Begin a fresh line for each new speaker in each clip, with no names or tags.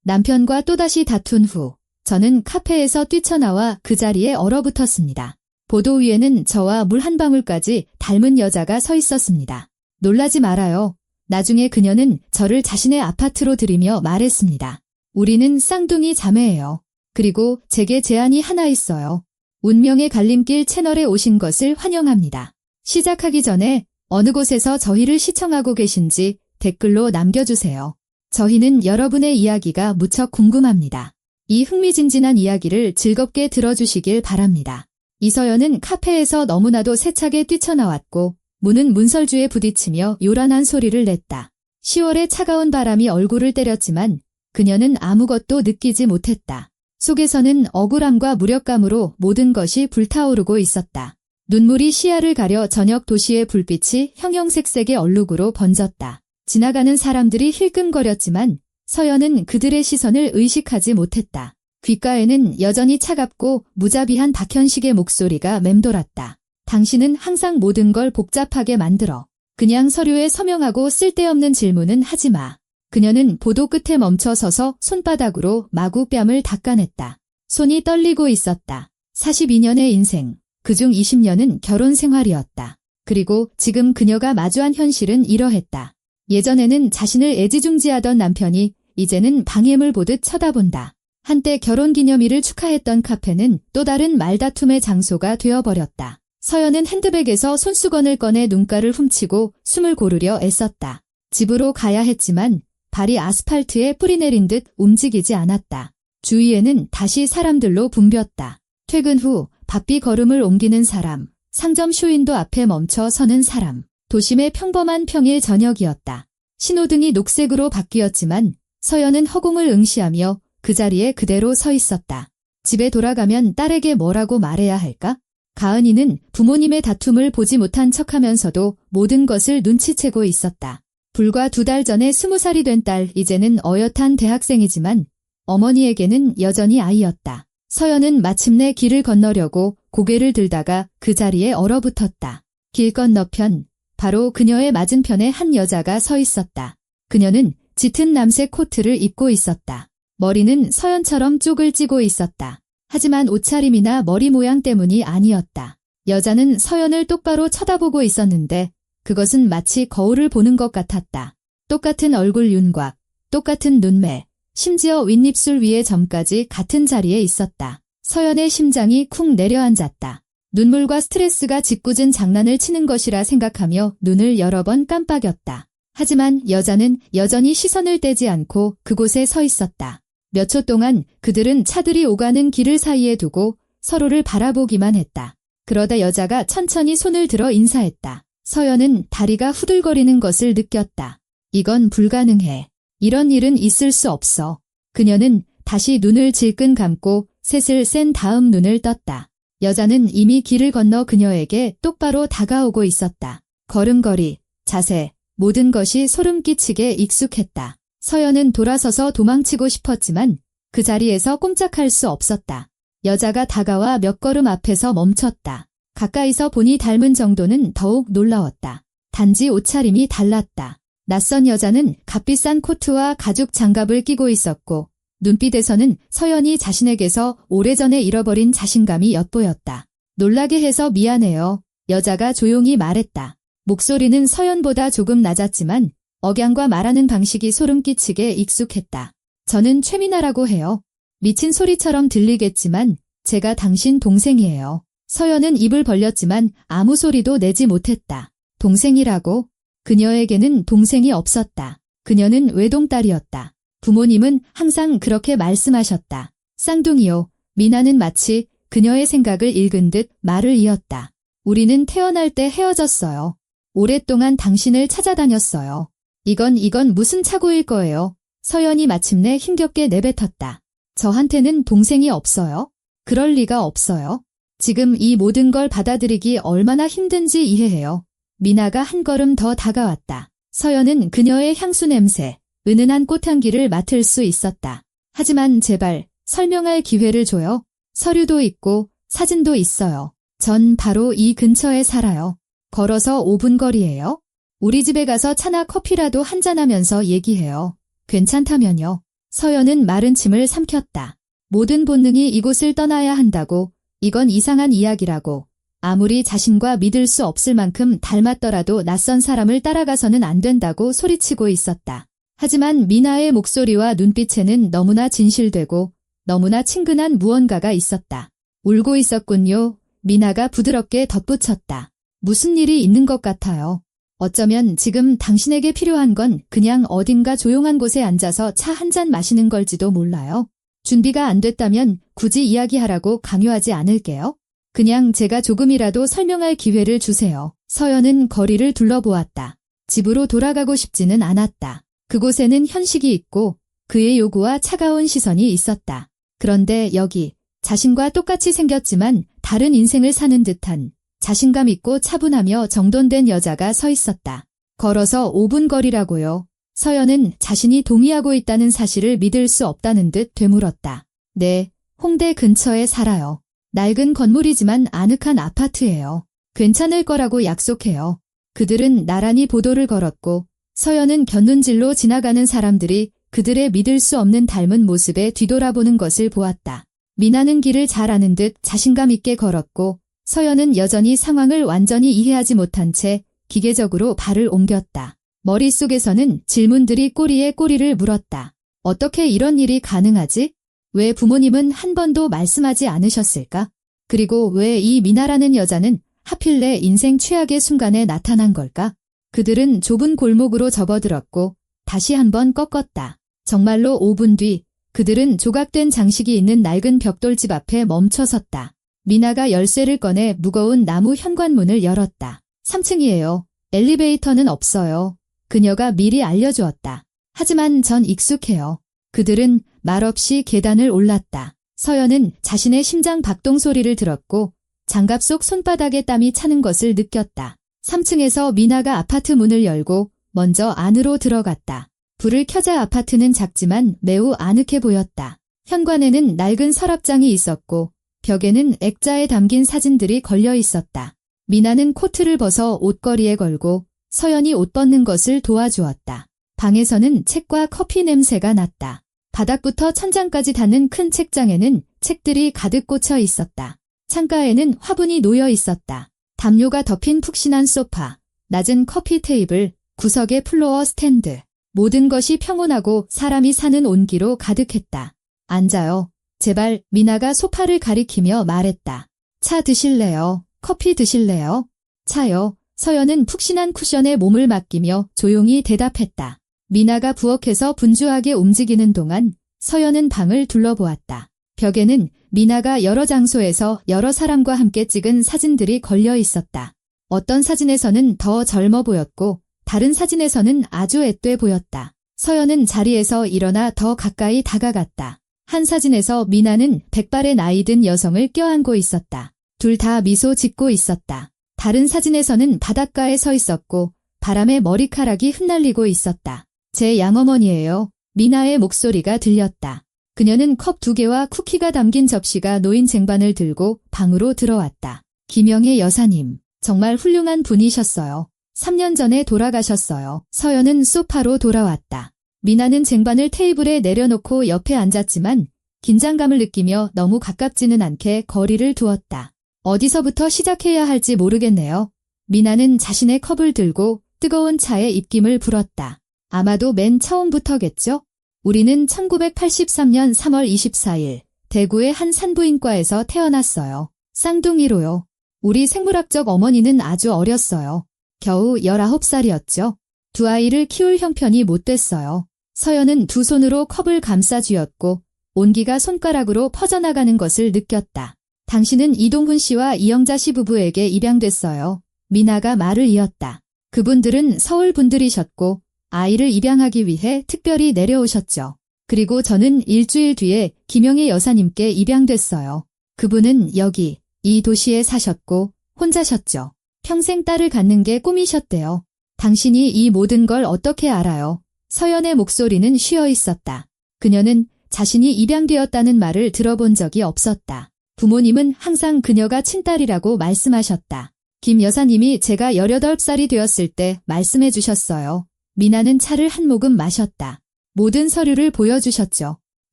남편과 또다시 다툰 후 저는 카페에서 뛰쳐나와 그 자리에 얼어붙었습니다. 보도 위에는 저와 물 한 방울까지 닮은 여자가 서 있었습니다. 놀라지 말아요. 나중에 그녀는 저를 자신의 아파트로 들이며 말했습니다. 우리는 쌍둥이 자매예요. 그리고 제게 제안이 하나 있어요. 운명의 갈림길 채널에 오신 것을 환영합니다. 시작하기 전에 어느 곳에서 저희를 시청하고 계신지 댓글로 남겨주세요. 저희는 여러분의 이야기가 무척 궁금합니다. 이 흥미진진한 이야기를 즐겁게 들어주시길 바랍니다. 이서연은 카페에서 너무나도 세차게 뛰쳐나왔고 문은 문설주에 부딪히며 요란한 소리를 냈다. 10월의 차가운 바람이 얼굴을 때렸지만 그녀는 아무것도 느끼지 못했다. 속에서는 억울함과 무력감으로 모든 것이 불타오르고 있었다. 눈물이 시야를 가려 저녁 도시의 불빛이 형형색색의 얼룩으로 번졌다. 지나가는 사람들이 힐끔거렸지만 서연은 그들의 시선을 의식하지 못했다. 귓가에는 여전히 차갑고 무자비한 박현식의 목소리가 맴돌았다. 당신은 항상 모든 걸 복잡하게 만들어. 그냥 서류에 서명하고 쓸데없는 질문은 하지 마. 그녀는 보도 끝에 멈춰 서서 손바닥으로 마구 뺨을 닦아냈다. 손이 떨리고 있었다. 42년의 인생, 그중 20년은 결혼 생활이었다. 그리고 지금 그녀가 마주한 현실은 이러했다. 예전에는 자신을 애지중지하던 남편이 이제는 방해물 보듯 쳐다본다. 한때 결혼기념일을 축하했던 카페는 또 다른 말다툼의 장소가 되어버렸다. 서연은 핸드백에서 손수건을 꺼내 눈가를 훔치고 숨을 고르려 애썼다. 집으로 가야 했지만 발이 아스팔트에 뿌리내린 듯 움직이지 않았다. 주위에는 다시 사람들로 붐볐다. 퇴근 후 바삐 걸음을 옮기는 사람, 상점 쇼윈도 앞에 멈춰 서는 사람. 도심의 평범한 평일 저녁이었다. 신호등이 녹색으로 바뀌었지만 서연은 허공을 응시하며 그 자리에 그대로 서 있었다. 집에 돌아가면 딸에게 뭐라고 말해야 할까? 가은이는 부모님의 다툼을 보지 못한 척하면서도 모든 것을 눈치채고 있었다. 불과 2달 전에 20살이 된 딸, 이제는 어엿한 대학생이지만 어머니에게는 여전히 아이였다. 서연은 마침내 길을 건너려고 고개를 들다가 그 자리에 얼어붙었다. 길 건너편, 바로 그녀의 맞은편에 한 여자가 서 있었다. 그녀는 짙은 남색 코트를 입고 있었다. 머리는 서연처럼 쪽을 찌고 있었다. 하지만 옷차림이나 머리 모양 때문이 아니었다. 여자는 서연을 똑바로 쳐다보고 있었는데 그것은 마치 거울을 보는 것 같았다. 똑같은 얼굴 윤곽, 똑같은 눈매, 심지어 윗입술 위의 점까지 같은 자리에 있었다. 서연의 심장이 쿵 내려앉았다. 눈물과 스트레스가 짓궂은 장난을 치는 것이라 생각하며 눈을 여러 번 깜빡였다. 하지만 여자는 여전히 시선을 떼지 않고 그곳에 서 있었다. 몇 초 동안 그들은 차들이 오가는 길을 사이에 두고 서로를 바라보기만 했다. 그러다 여자가 천천히 손을 들어 인사했다. 서연은 다리가 후들거리는 것을 느꼈다. 이건 불가능해. 이런 일은 있을 수 없어. 그녀는 다시 눈을 질끈 감고 셋을 센 다음 눈을 떴다. 여자는 이미 길을 건너 그녀에게 똑바로 다가오고 있었다. 걸음걸이, 자세, 모든 것이 소름 끼치게 익숙했다. 서연은 돌아서서 도망치고 싶었지만 그 자리에서 꼼짝할 수 없었다. 여자가 다가와 몇 걸음 앞에서 멈췄다. 가까이서 보니 닮은 정도는 더욱 놀라웠다. 단지 옷차림이 달랐다. 낯선 여자는 값비싼 코트와 가죽 장갑을 끼고 있었고 눈빛에서는 서연이 자신에게서 오래전에 잃어버린 자신감이 엿보였다. 놀라게 해서 미안해요. 여자가 조용히 말했다. 목소리는 서연보다 조금 낮았지만 억양과 말하는 방식이 소름 끼치게 익숙했다. 저는 최미나라고 해요. 미친 소리처럼 들리겠지만 제가 당신 동생이에요. 서연은 입을 벌렸지만 아무 소리도 내지 못했다. 동생이라고? 그녀에게는 동생이 없었다. 그녀는 외동딸이었다. 부모님은 항상 그렇게 말씀하셨다. 쌍둥이요. 미나는 마치 그녀의 생각을 읽은 듯 말을 이었다. 우리는 태어날 때 헤어졌어요. 오랫동안 당신을 찾아다녔어요. 이건 무슨 착오일 거예요. 서연이 마침내 힘겹게 내뱉었다. 저한테는 동생이 없어요? 그럴 리가 없어요. 지금 이 모든 걸 받아들이기 얼마나 힘든지 이해해요. 미나가 한 걸음 더 다가왔다. 서연은 그녀의 향수 냄새, 은은한 꽃향기를 맡을 수 있었다. 하지만 제발 설명할 기회를 줘요. 서류도 있고 사진도 있어요. 전 바로 이 근처에 살아요. 걸어서 5분 거리예요. 우리 집에 가서 차나 커피라도 한잔하면서 얘기해요. 괜찮다면요. 서연은 마른 침을 삼켰다. 모든 본능이 이곳을 떠나야 한다고, 이건 이상한 이야기라고. 아무리 자신과 믿을 수 없을 만큼 닮았더라도 낯선 사람을 따라가서는 안 된다고 소리치고 있었다. 하지만 미나의 목소리와 눈빛에는 너무나 진실되고 너무나 친근한 무언가가 있었다. 울고 있었군요. 미나가 부드럽게 덧붙였다. 무슨 일이 있는 것 같아요. 어쩌면 지금 당신에게 필요한 건 그냥 어딘가 조용한 곳에 앉아서 차 한 잔 마시는 걸지도 몰라요. 준비가 안 됐다면 굳이 이야기하라고 강요하지 않을게요. 그냥 제가 조금이라도 설명할 기회를 주세요. 서연은 거리를 둘러보았다. 집으로 돌아가고 싶지는 않았다. 그곳에는 현식이 있고 그의 요구와 차가운 시선이 있었다. 그런데 여기 자신과 똑같이 생겼지만 다른 인생을 사는 듯한 자신감 있고 차분하며 정돈된 여자가 서 있었다. 걸어서 5분 거리라고요. 서연은 자신이 동의하고 있다는 사실을 믿을 수 없다는 듯 되물었다. 네, 홍대 근처에 살아요. 낡은 건물이지만 아늑한 아파트예요. 괜찮을 거라고 약속해요. 그들은 나란히 보도를 걸었고 서연은 곁눈질로 지나가는 사람들이 그들의 믿을 수 없는 닮은 모습에 뒤돌아보는 것을 보았다. 미나는 길을 잘 아는 듯 자신감 있게 걸었고 서연은 여전히 상황을 완전히 이해하지 못한 채 기계적으로 발을 옮겼다. 머릿속에서는 질문들이 꼬리에 꼬리를 물었다. 어떻게 이런 일이 가능하지? 왜 부모님은 한 번도 말씀하지 않으셨을까? 그리고 왜 이 미나라는 여자는 하필 내 인생 최악의 순간에 나타난 걸까? 그들은 좁은 골목으로 접어들었고 다시 한번 꺾었다. 정말로 5분 뒤 그들은 조각된 장식이 있는 낡은 벽돌집 앞에 멈춰섰다. 미나가 열쇠를 꺼내 무거운 나무 현관문을 열었다. 3층이에요. 엘리베이터는 없어요. 그녀가 미리 알려주었다. 하지만 전 익숙해요. 그들은 말없이 계단을 올랐다. 서연은 자신의 심장 박동 소리를 들었고 장갑 속 손바닥에 땀이 차는 것을 느꼈다. 3층에서 미나가 아파트 문을 열고 먼저 안으로 들어갔다. 불을 켜자 아파트는 작지만 매우 아늑해 보였다. 현관에는 낡은 서랍장이 있었고 벽에는 액자에 담긴 사진들이 걸려 있었다. 미나는 코트를 벗어 옷걸이에 걸고 서연이 옷 벗는 것을 도와주었다. 방에서는 책과 커피 냄새가 났다. 바닥부터 천장까지 닿는 큰 책장에는 책들이 가득 꽂혀 있었다. 창가에는 화분이 놓여 있었다. 담요가 덮인 푹신한 소파, 낮은 커피 테이블, 구석의 플로어 스탠드. 모든 것이 평온하고 사람이 사는 온기로 가득했다. 앉아요. 제발. 미나가 소파를 가리키며 말했다. 차 드실래요? 커피 드실래요? 차요. 서연은 푹신한 쿠션에 몸을 맡기며 조용히 대답했다. 미나가 부엌에서 분주하게 움직이는 동안 서연은 방을 둘러보았다. 벽에는 미나가 여러 장소에서 여러 사람과 함께 찍은 사진들이 걸려 있었다. 어떤 사진에서는 더 젊어 보였고 다른 사진에서는 아주 앳돼 보였다. 서연은 자리에서 일어나 더 가까이 다가갔다. 한 사진에서 미나는 백발의 나이 든 여성을 껴안고 있었다. 둘 다 미소 짓고 있었다. 다른 사진에서는 바닷가에 서 있었고 바람에 머리카락이 흩날리고 있었다. 제 양어머니예요. 미나의 목소리가 들렸다. 그녀는 컵 2개와 쿠키가 담긴 접시가 놓인 쟁반을 들고 방으로 들어왔다. 김영애 여사님, 정말 훌륭한 분이셨어요. 3년 전에 돌아가셨어요. 서연은 소파로 돌아왔다. 미나는 쟁반을 테이블에 내려놓고 옆에 앉았지만 긴장감을 느끼며 너무 가깝지는 않게 거리를 두었다. 어디서부터 시작해야 할지 모르겠네요. 미나는 자신의 컵을 들고 뜨거운 차에 입김을 불었다. 아마도 맨 처음부터겠죠? 우리는 1983년 3월 24일 대구의 한 산부인과에서 태어났어요. 쌍둥이로요. 우리 생물학적 어머니는 아주 어렸어요. 겨우 19살이었죠. 두 아이를 키울 형편이 못 됐어요. 서연은 두 손으로 컵을 감싸 쥐었고 온기가 손가락으로 퍼져나가는 것을 느꼈다. 당신은 이동훈 씨와 이영자 씨 부부에게 입양됐어요. 미나가 말을 이었다. 그분들은 서울 분들이셨고 아이를 입양하기 위해 특별히 내려오셨죠. 그리고 저는 일주일 뒤에 김영애 여사님께 입양됐어요. 그분은 여기 이 도시에 사셨고 혼자셨죠. 평생 딸을 갖는 게 꿈이셨대요. 당신이 이 모든 걸 어떻게 알아요? 서연의 목소리는 쉬어 있었다. 그녀는 자신이 입양되었다는 말을 들어본 적이 없었다. 부모님은 항상 그녀가 친딸이라고 말씀하셨다. 김 여사님이 제가 18살이 되었을 때 말씀해 주셨어요. 미나는 차를 한 모금 마셨다. 모든 서류를 보여주셨죠.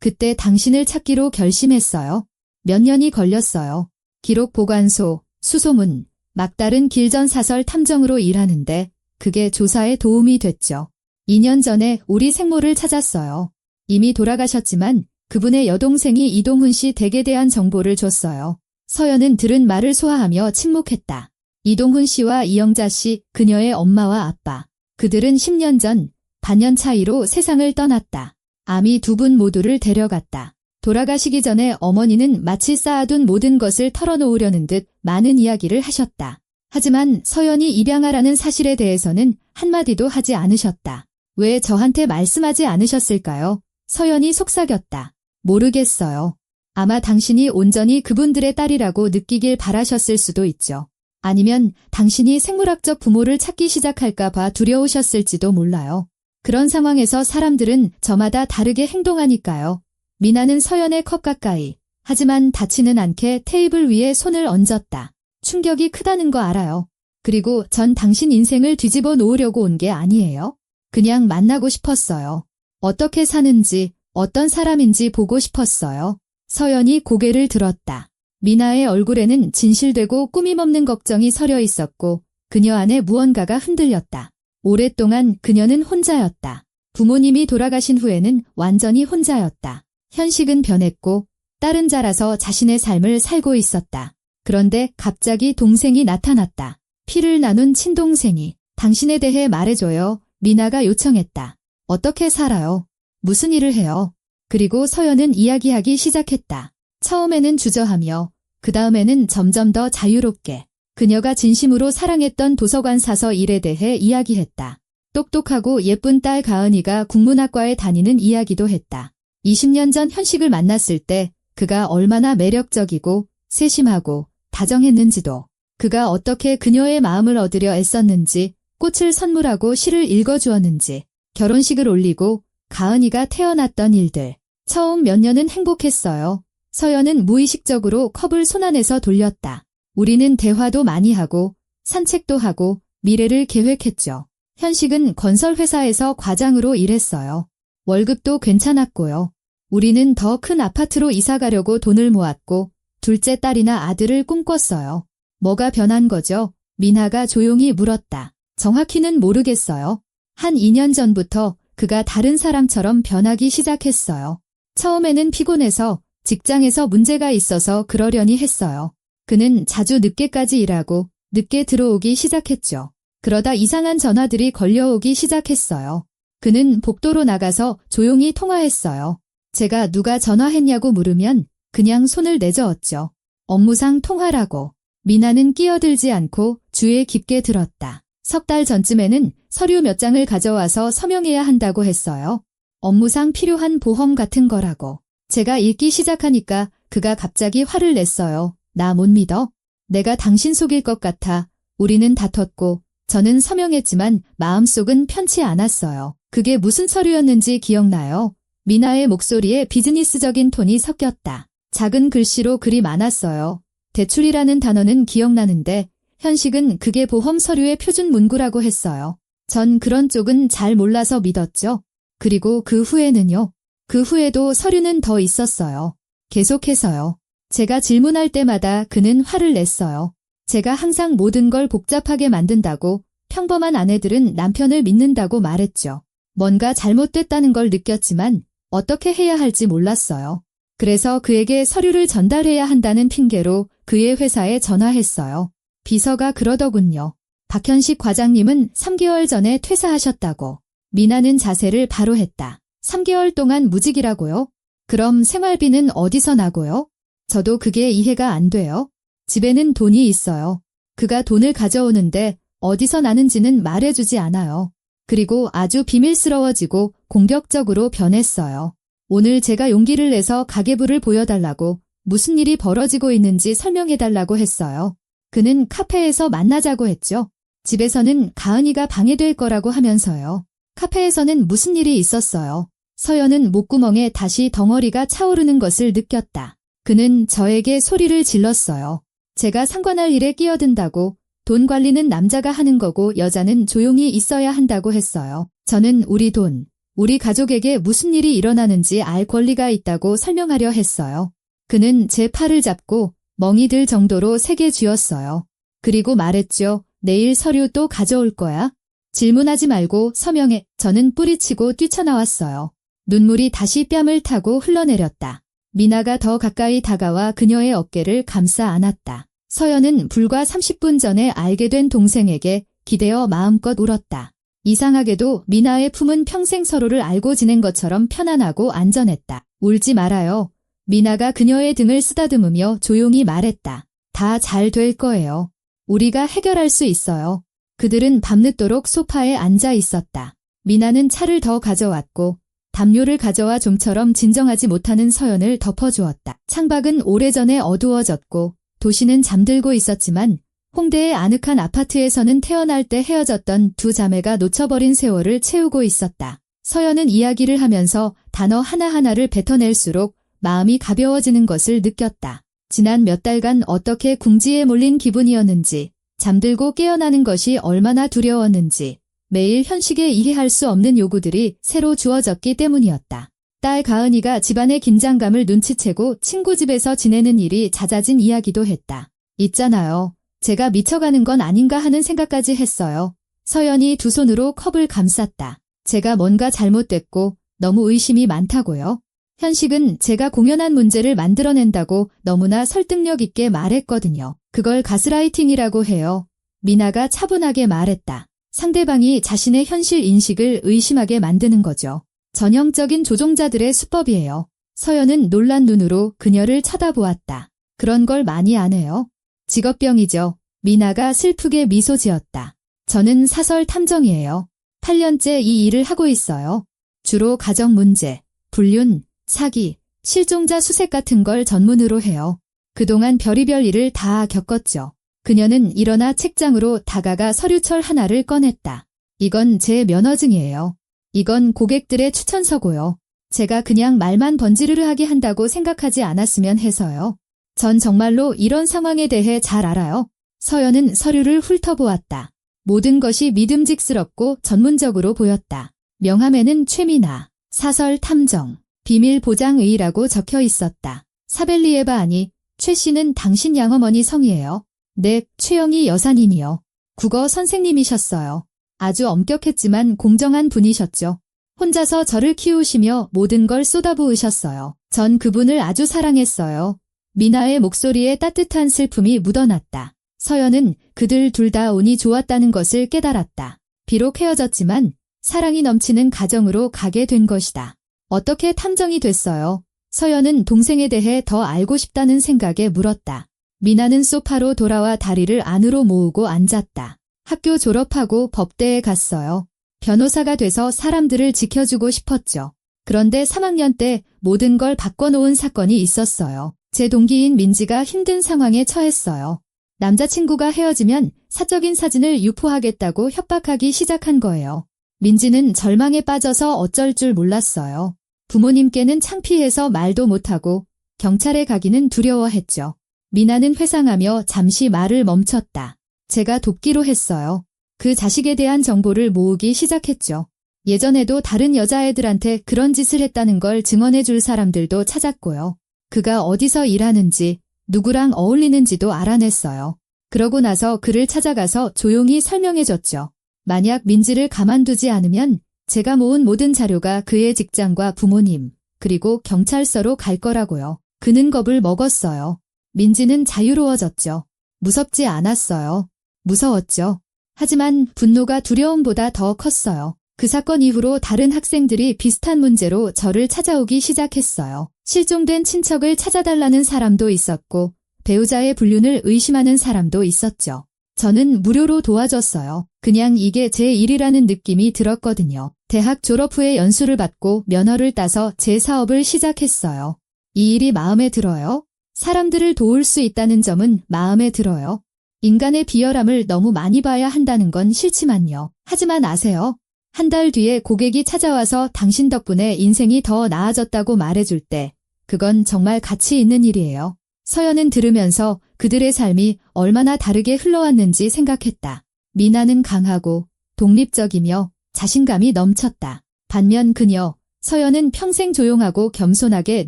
그때 당신을 찾기로 결심했어요. 몇 년이 걸렸어요. 기록 보관소, 수소문, 막다른 길전 사설 탐정으로 일하는데 그게 조사에 도움이 됐죠. 2년 전에 우리 생모를 찾았어요. 이미 돌아가셨지만 그분의 여동생이 이동훈 씨 댁에 대한 정보를 줬어요. 서연은 들은 말을 소화하며 침묵했다. 이동훈 씨와 이영자 씨, 그녀의 엄마와 아빠. 그들은 10년 전 반년 차이로 세상을 떠났다. 암이 두 분 모두를 데려갔다. 돌아가시기 전에 어머니는 마치 쌓아둔 모든 것을 털어놓으려는 듯 많은 이야기를 하셨다. 하지만 서연이 입양하라는 사실에 대해서는 한마디도 하지 않으셨다. 왜 저한테 말씀하지 않으셨을까요? 서연이 속삭였다. 모르겠어요. 아마 당신이 온전히 그분들의 딸이라고 느끼길 바라셨을 수도 있죠. 아니면 당신이 생물학적 부모를 찾기 시작할까 봐 두려우셨을지도 몰라요. 그런 상황에서 사람들은 저마다 다르게 행동하니까요. 미나는 서연의 컵 가까이, 하지만 닿지는 않게 테이블 위에 손을 얹었다. 충격이 크다는 거 알아요. 그리고 전 당신 인생을 뒤집어 놓으려고 온 게 아니에요. 그냥 만나고 싶었어요. 어떻게 사는지, 어떤 사람인지 보고 싶었어요. 서연이 고개를 들었다. 미나의 얼굴에는 진실되고 꾸밈없는 걱정이 서려 있었고 그녀 안에 무언가가 흔들렸다. 오랫동안 그녀는 혼자였다. 부모님이 돌아가신 후에는 완전히 혼자였다. 현식은 변했고 딸은 자라서 자신의 삶을 살고 있었다. 그런데 갑자기 동생이 나타났다. 피를 나눈 친동생이 당신에 대해 말해줘요. 미나가 요청했다. 어떻게 살아요? 무슨 일을 해요? 그리고 서연은 이야기하기 시작했다. 처음에는 주저하며 그 다음에는 점점 더 자유롭게 그녀가 진심으로 사랑했던 도서관 사서 일에 대해 이야기했다. 똑똑하고 예쁜 딸 가은이가 국문학과에 다니는 이야기도 했다. 20년 전 현식을 만났을 때 그가 얼마나 매력적이고 세심하고 다정했는지도, 그가 어떻게 그녀의 마음을 얻으려 애썼는지, 꽃을 선물하고 시를 읽어주었는지, 결혼식을 올리고 가은이가 태어났던 일들. 처음 몇 년은 행복했어요. 서연은 무의식적으로 컵을 손안에서 돌렸다. 우리는 대화도 많이 하고 산책도 하고 미래를 계획했죠. 현식은 건설회사에서 과장으로 일했어요. 월급도 괜찮았고요. 우리는 더 큰 아파트로 이사 가려고 돈을 모았고 둘째 딸이나 아들을 꿈꿨어요. 뭐가 변한 거죠? 미나가 조용히 물었다. 정확히는 모르겠어요. 한 2년 전부터 그가 다른 사람처럼 변하기 시작했어요. 처음에는 피곤해서 직장에서 문제가 있어서 그러려니 했어요. 그는 자주 늦게까지 일하고 늦게 들어오기 시작했죠. 그러다 이상한 전화들이 걸려오기 시작했어요. 그는 복도로 나가서 조용히 통화했어요. 제가 누가 전화했냐고 물으면 그냥 손을 내저었죠. 업무상 통화라고. 미나는 끼어들지 않고 주에 깊게 들었다. 석 달 전쯤에는 서류 몇 장을 가져와서 서명해야 한다고 했어요. 업무상 필요한 보험 같은 거라고. 제가 읽기 시작하니까 그가 갑자기 화를 냈어요. 나 못 믿어? 내가 당신 속일 것 같아. 우리는 다퉜고 저는 서명했지만 마음속은 편치 않았어요. 그게 무슨 서류였는지 기억나요? 미나의 목소리에 비즈니스적인 톤이 섞였다. 작은 글씨로 글이 많았어요. 대출이라는 단어는 기억나는데 현식은 그게 보험 서류의 표준 문구라고 했어요. 전 그런 쪽은 잘 몰라서 믿었죠. 그리고 그 후에는요. 그 후에도 서류는 더 있었어요. 계속해서요. 제가 질문할 때마다 그는 화를 냈어요. 제가 항상 모든 걸 복잡하게 만든다고, 평범한 아내들은 남편을 믿는다고 말했죠. 뭔가 잘못됐다는 걸 느꼈지만 어떻게 해야 할지 몰랐어요. 그래서 그에게 서류를 전달해야 한다는 핑계로 그의 회사에 전화했어요. 비서가 그러더군요. 박현식 과장님은 3개월 전에 퇴사하셨다고. 미나는 자세를 바로 했다. 3개월 동안 무직이라고요? 그럼 생활비는 어디서 나고요? 저도 그게 이해가 안 돼요. 집에는 돈이 있어요. 그가 돈을 가져오는데 어디서 나는지는 말해주지 않아요. 그리고 아주 비밀스러워지고 공격적으로 변했어요. 오늘 제가 용기를 내서 가계부를 보여달라고, 무슨 일이 벌어지고 있는지 설명해달라고 했어요. 그는 카페에서 만나자고 했죠. 집에서는 가은이가 방해될 거라고 하면서요. 카페에서는 무슨 일이 있었어요. 서연은 목구멍에 다시 덩어리가 차오르는 것을 느꼈다. 그는 저에게 소리를 질렀어요. 제가 상관할 일에 끼어든다고, 돈 관리는 남자가 하는 거고 여자는 조용히 있어야 한다고 했어요. 저는 우리 돈, 우리 가족에게 무슨 일이 일어나는지 알 권리가 있다고 설명하려 했어요. 그는 제 팔을 잡고 멍이 들 정도로 세게 쥐었어요. 그리고 말했죠. 내일 서류 또 가져올 거야? 질문하지 말고 서명해. 저는 뿌리치고 뛰쳐나왔어요. 눈물이 다시 뺨을 타고 흘러내렸다. 미나가 더 가까이 다가와 그녀의 어깨를 감싸 안았다. 서연은 불과 30분 전에 알게 된 동생에게 기대어 마음껏 울었다. 이상하게도 미나의 품은 평생 서로를 알고 지낸 것처럼 편안하고 안전했다. 울지 말아요. 미나가 그녀의 등을 쓰다듬으며 조용히 말했다. 다 잘 될 거예요. 우리가 해결할 수 있어요. 그들은 밤늦도록 소파에 앉아 있었다. 미나는 차를 더 가져왔고 담요를 가져와 좀처럼 진정하지 못하는 서연을 덮어주었다. 창밖은 오래전에 어두워졌고 도시는 잠들고 있었지만 홍대의 아늑한 아파트에서는 태어날 때 헤어졌던 두 자매가 놓쳐버린 세월을 채우고 있었다. 서연은 이야기를 하면서 단어 하나하나를 뱉어낼수록 마음이 가벼워지는 것을 느꼈다. 지난 몇 달간 어떻게 궁지에 몰린 기분이었는지, 잠들고 깨어나는 것이 얼마나 두려웠는지, 매일 현식에 이해할 수 없는 요구들이 새로 주어졌기 때문이었다. 딸 가은이가 집안의 긴장감을 눈치채고 친구 집에서 지내는 일이 잦아진 이야기도 했다. 있잖아요. 제가 미쳐가는 건 아닌가 하는 생각까지 했어요. 서연이 두 손으로 컵을 감쌌다. 제가 뭔가 잘못됐고 너무 의심이 많다고요. 현식은 제가 공연한 문제를 만들어낸다고 너무나 설득력 있게 말했거든요. 그걸 가스라이팅이라고 해요. 미나가 차분하게 말했다. 상대방이 자신의 현실 인식을 의심하게 만드는 거죠. 전형적인 조종자들의 수법이에요. 서연은 놀란 눈으로 그녀를 쳐다보았다. 그런 걸 많이 안 해요. 직업병이죠. 미나가 슬프게 미소 지었다. 저는 사설 탐정이에요. 8년째 이 일을 하고 있어요. 주로 가정 문제, 불륜, 사기, 실종자 수색 같은 걸 전문으로 해요. 그동안 별의별 일을 다 겪었죠. 그녀는 일어나 책장으로 다가가 서류철 하나를 꺼냈다. 이건 제 면허증이에요. 이건 고객들의 추천서고요. 제가 그냥 말만 번지르르하게 한다고 생각하지 않았으면 해서요. 전 정말로 이런 상황에 대해 잘 알아요. 서연은 서류를 훑어보았다. 모든 것이 믿음직스럽고 전문적으로 보였다. 명함에는 최미나, 사설 탐정, 비밀 보장의라고 적혀 있었다. 사벨리에바 아니, 최 씨는 당신 양어머니 성이에요. 네, 최영희 여사님이요. 국어 선생님이셨어요. 아주 엄격했지만 공정한 분이셨죠. 혼자서 저를 키우시며 모든 걸 쏟아부으셨어요. 전 그분을 아주 사랑했어요. 미나의 목소리에 따뜻한 슬픔이 묻어났다. 서연은 그들 둘 다 운이 좋았다는 것을 깨달았다. 비록 헤어졌지만 사랑이 넘치는 가정으로 가게 된 것이다. 어떻게 탐정이 됐어요? 서연은 동생에 대해 더 알고 싶다는 생각에 물었다. 미나는 소파로 돌아와 다리를 안으로 모으고 앉았다. 학교 졸업하고 법대에 갔어요. 변호사가 돼서 사람들을 지켜주고 싶었죠. 그런데 3학년 때 모든 걸 바꿔놓은 사건이 있었어요. 제 동기인 민지가 힘든 상황에 처했어요. 남자친구가 헤어지면 사적인 사진을 유포하겠다고 협박하기 시작한 거예요. 민지는 절망에 빠져서 어쩔 줄 몰랐어요. 부모님께는 창피해서 말도 못하고 경찰에 가기는 두려워했죠. 미나는 회상하며 잠시 말을 멈췄다. 제가 돕기로 했어요. 그 자식에 대한 정보를 모으기 시작했죠. 예전에도 다른 여자애들한테 그런 짓을 했다는 걸 증언해 줄 사람들도 찾았고요. 그가 어디서 일하는지, 누구랑 어울리는지도 알아냈어요. 그러고 나서 그를 찾아가서 조용히 설명해줬죠. 만약 민지를 가만두지 않으면 제가 모은 모든 자료가 그의 직장과 부모님, 그리고 경찰서로 갈 거라고요. 그는 겁을 먹었어요. 민지는 자유로워졌죠. 무섭지 않았어요. 무서웠죠. 하지만 분노가 두려움보다 더 컸어요. 그 사건 이후로 다른 학생들이 비슷한 문제로 저를 찾아오기 시작했어요. 실종된 친척을 찾아달라는 사람도 있었고 배우자의 불륜을 의심하는 사람도 있었죠. 저는 무료로 도와줬어요. 그냥 이게 제 일이라는 느낌이 들었거든요. 대학 졸업 후에 연수를 받고 면허를 따서 제 사업을 시작했어요. 이 일이 마음에 들어요. 사람들을 도울 수 있다는 점은 마음에 들어요. 인간의 비열함을 너무 많이 봐야 한다는 건 싫지만요. 하지만 아세요? 한 달 뒤에 고객이 찾아와서 당신 덕분에 인생이 더 나아졌다고 말해줄 때 그건 정말 가치 있는 일이에요. 서연은 들으면서 그들의 삶이 얼마나 다르게 흘러왔는지 생각했다. 미나는 강하고 독립적이며 자신감이 넘쳤다. 반면 그녀, 서연은 평생 조용하고 겸손하게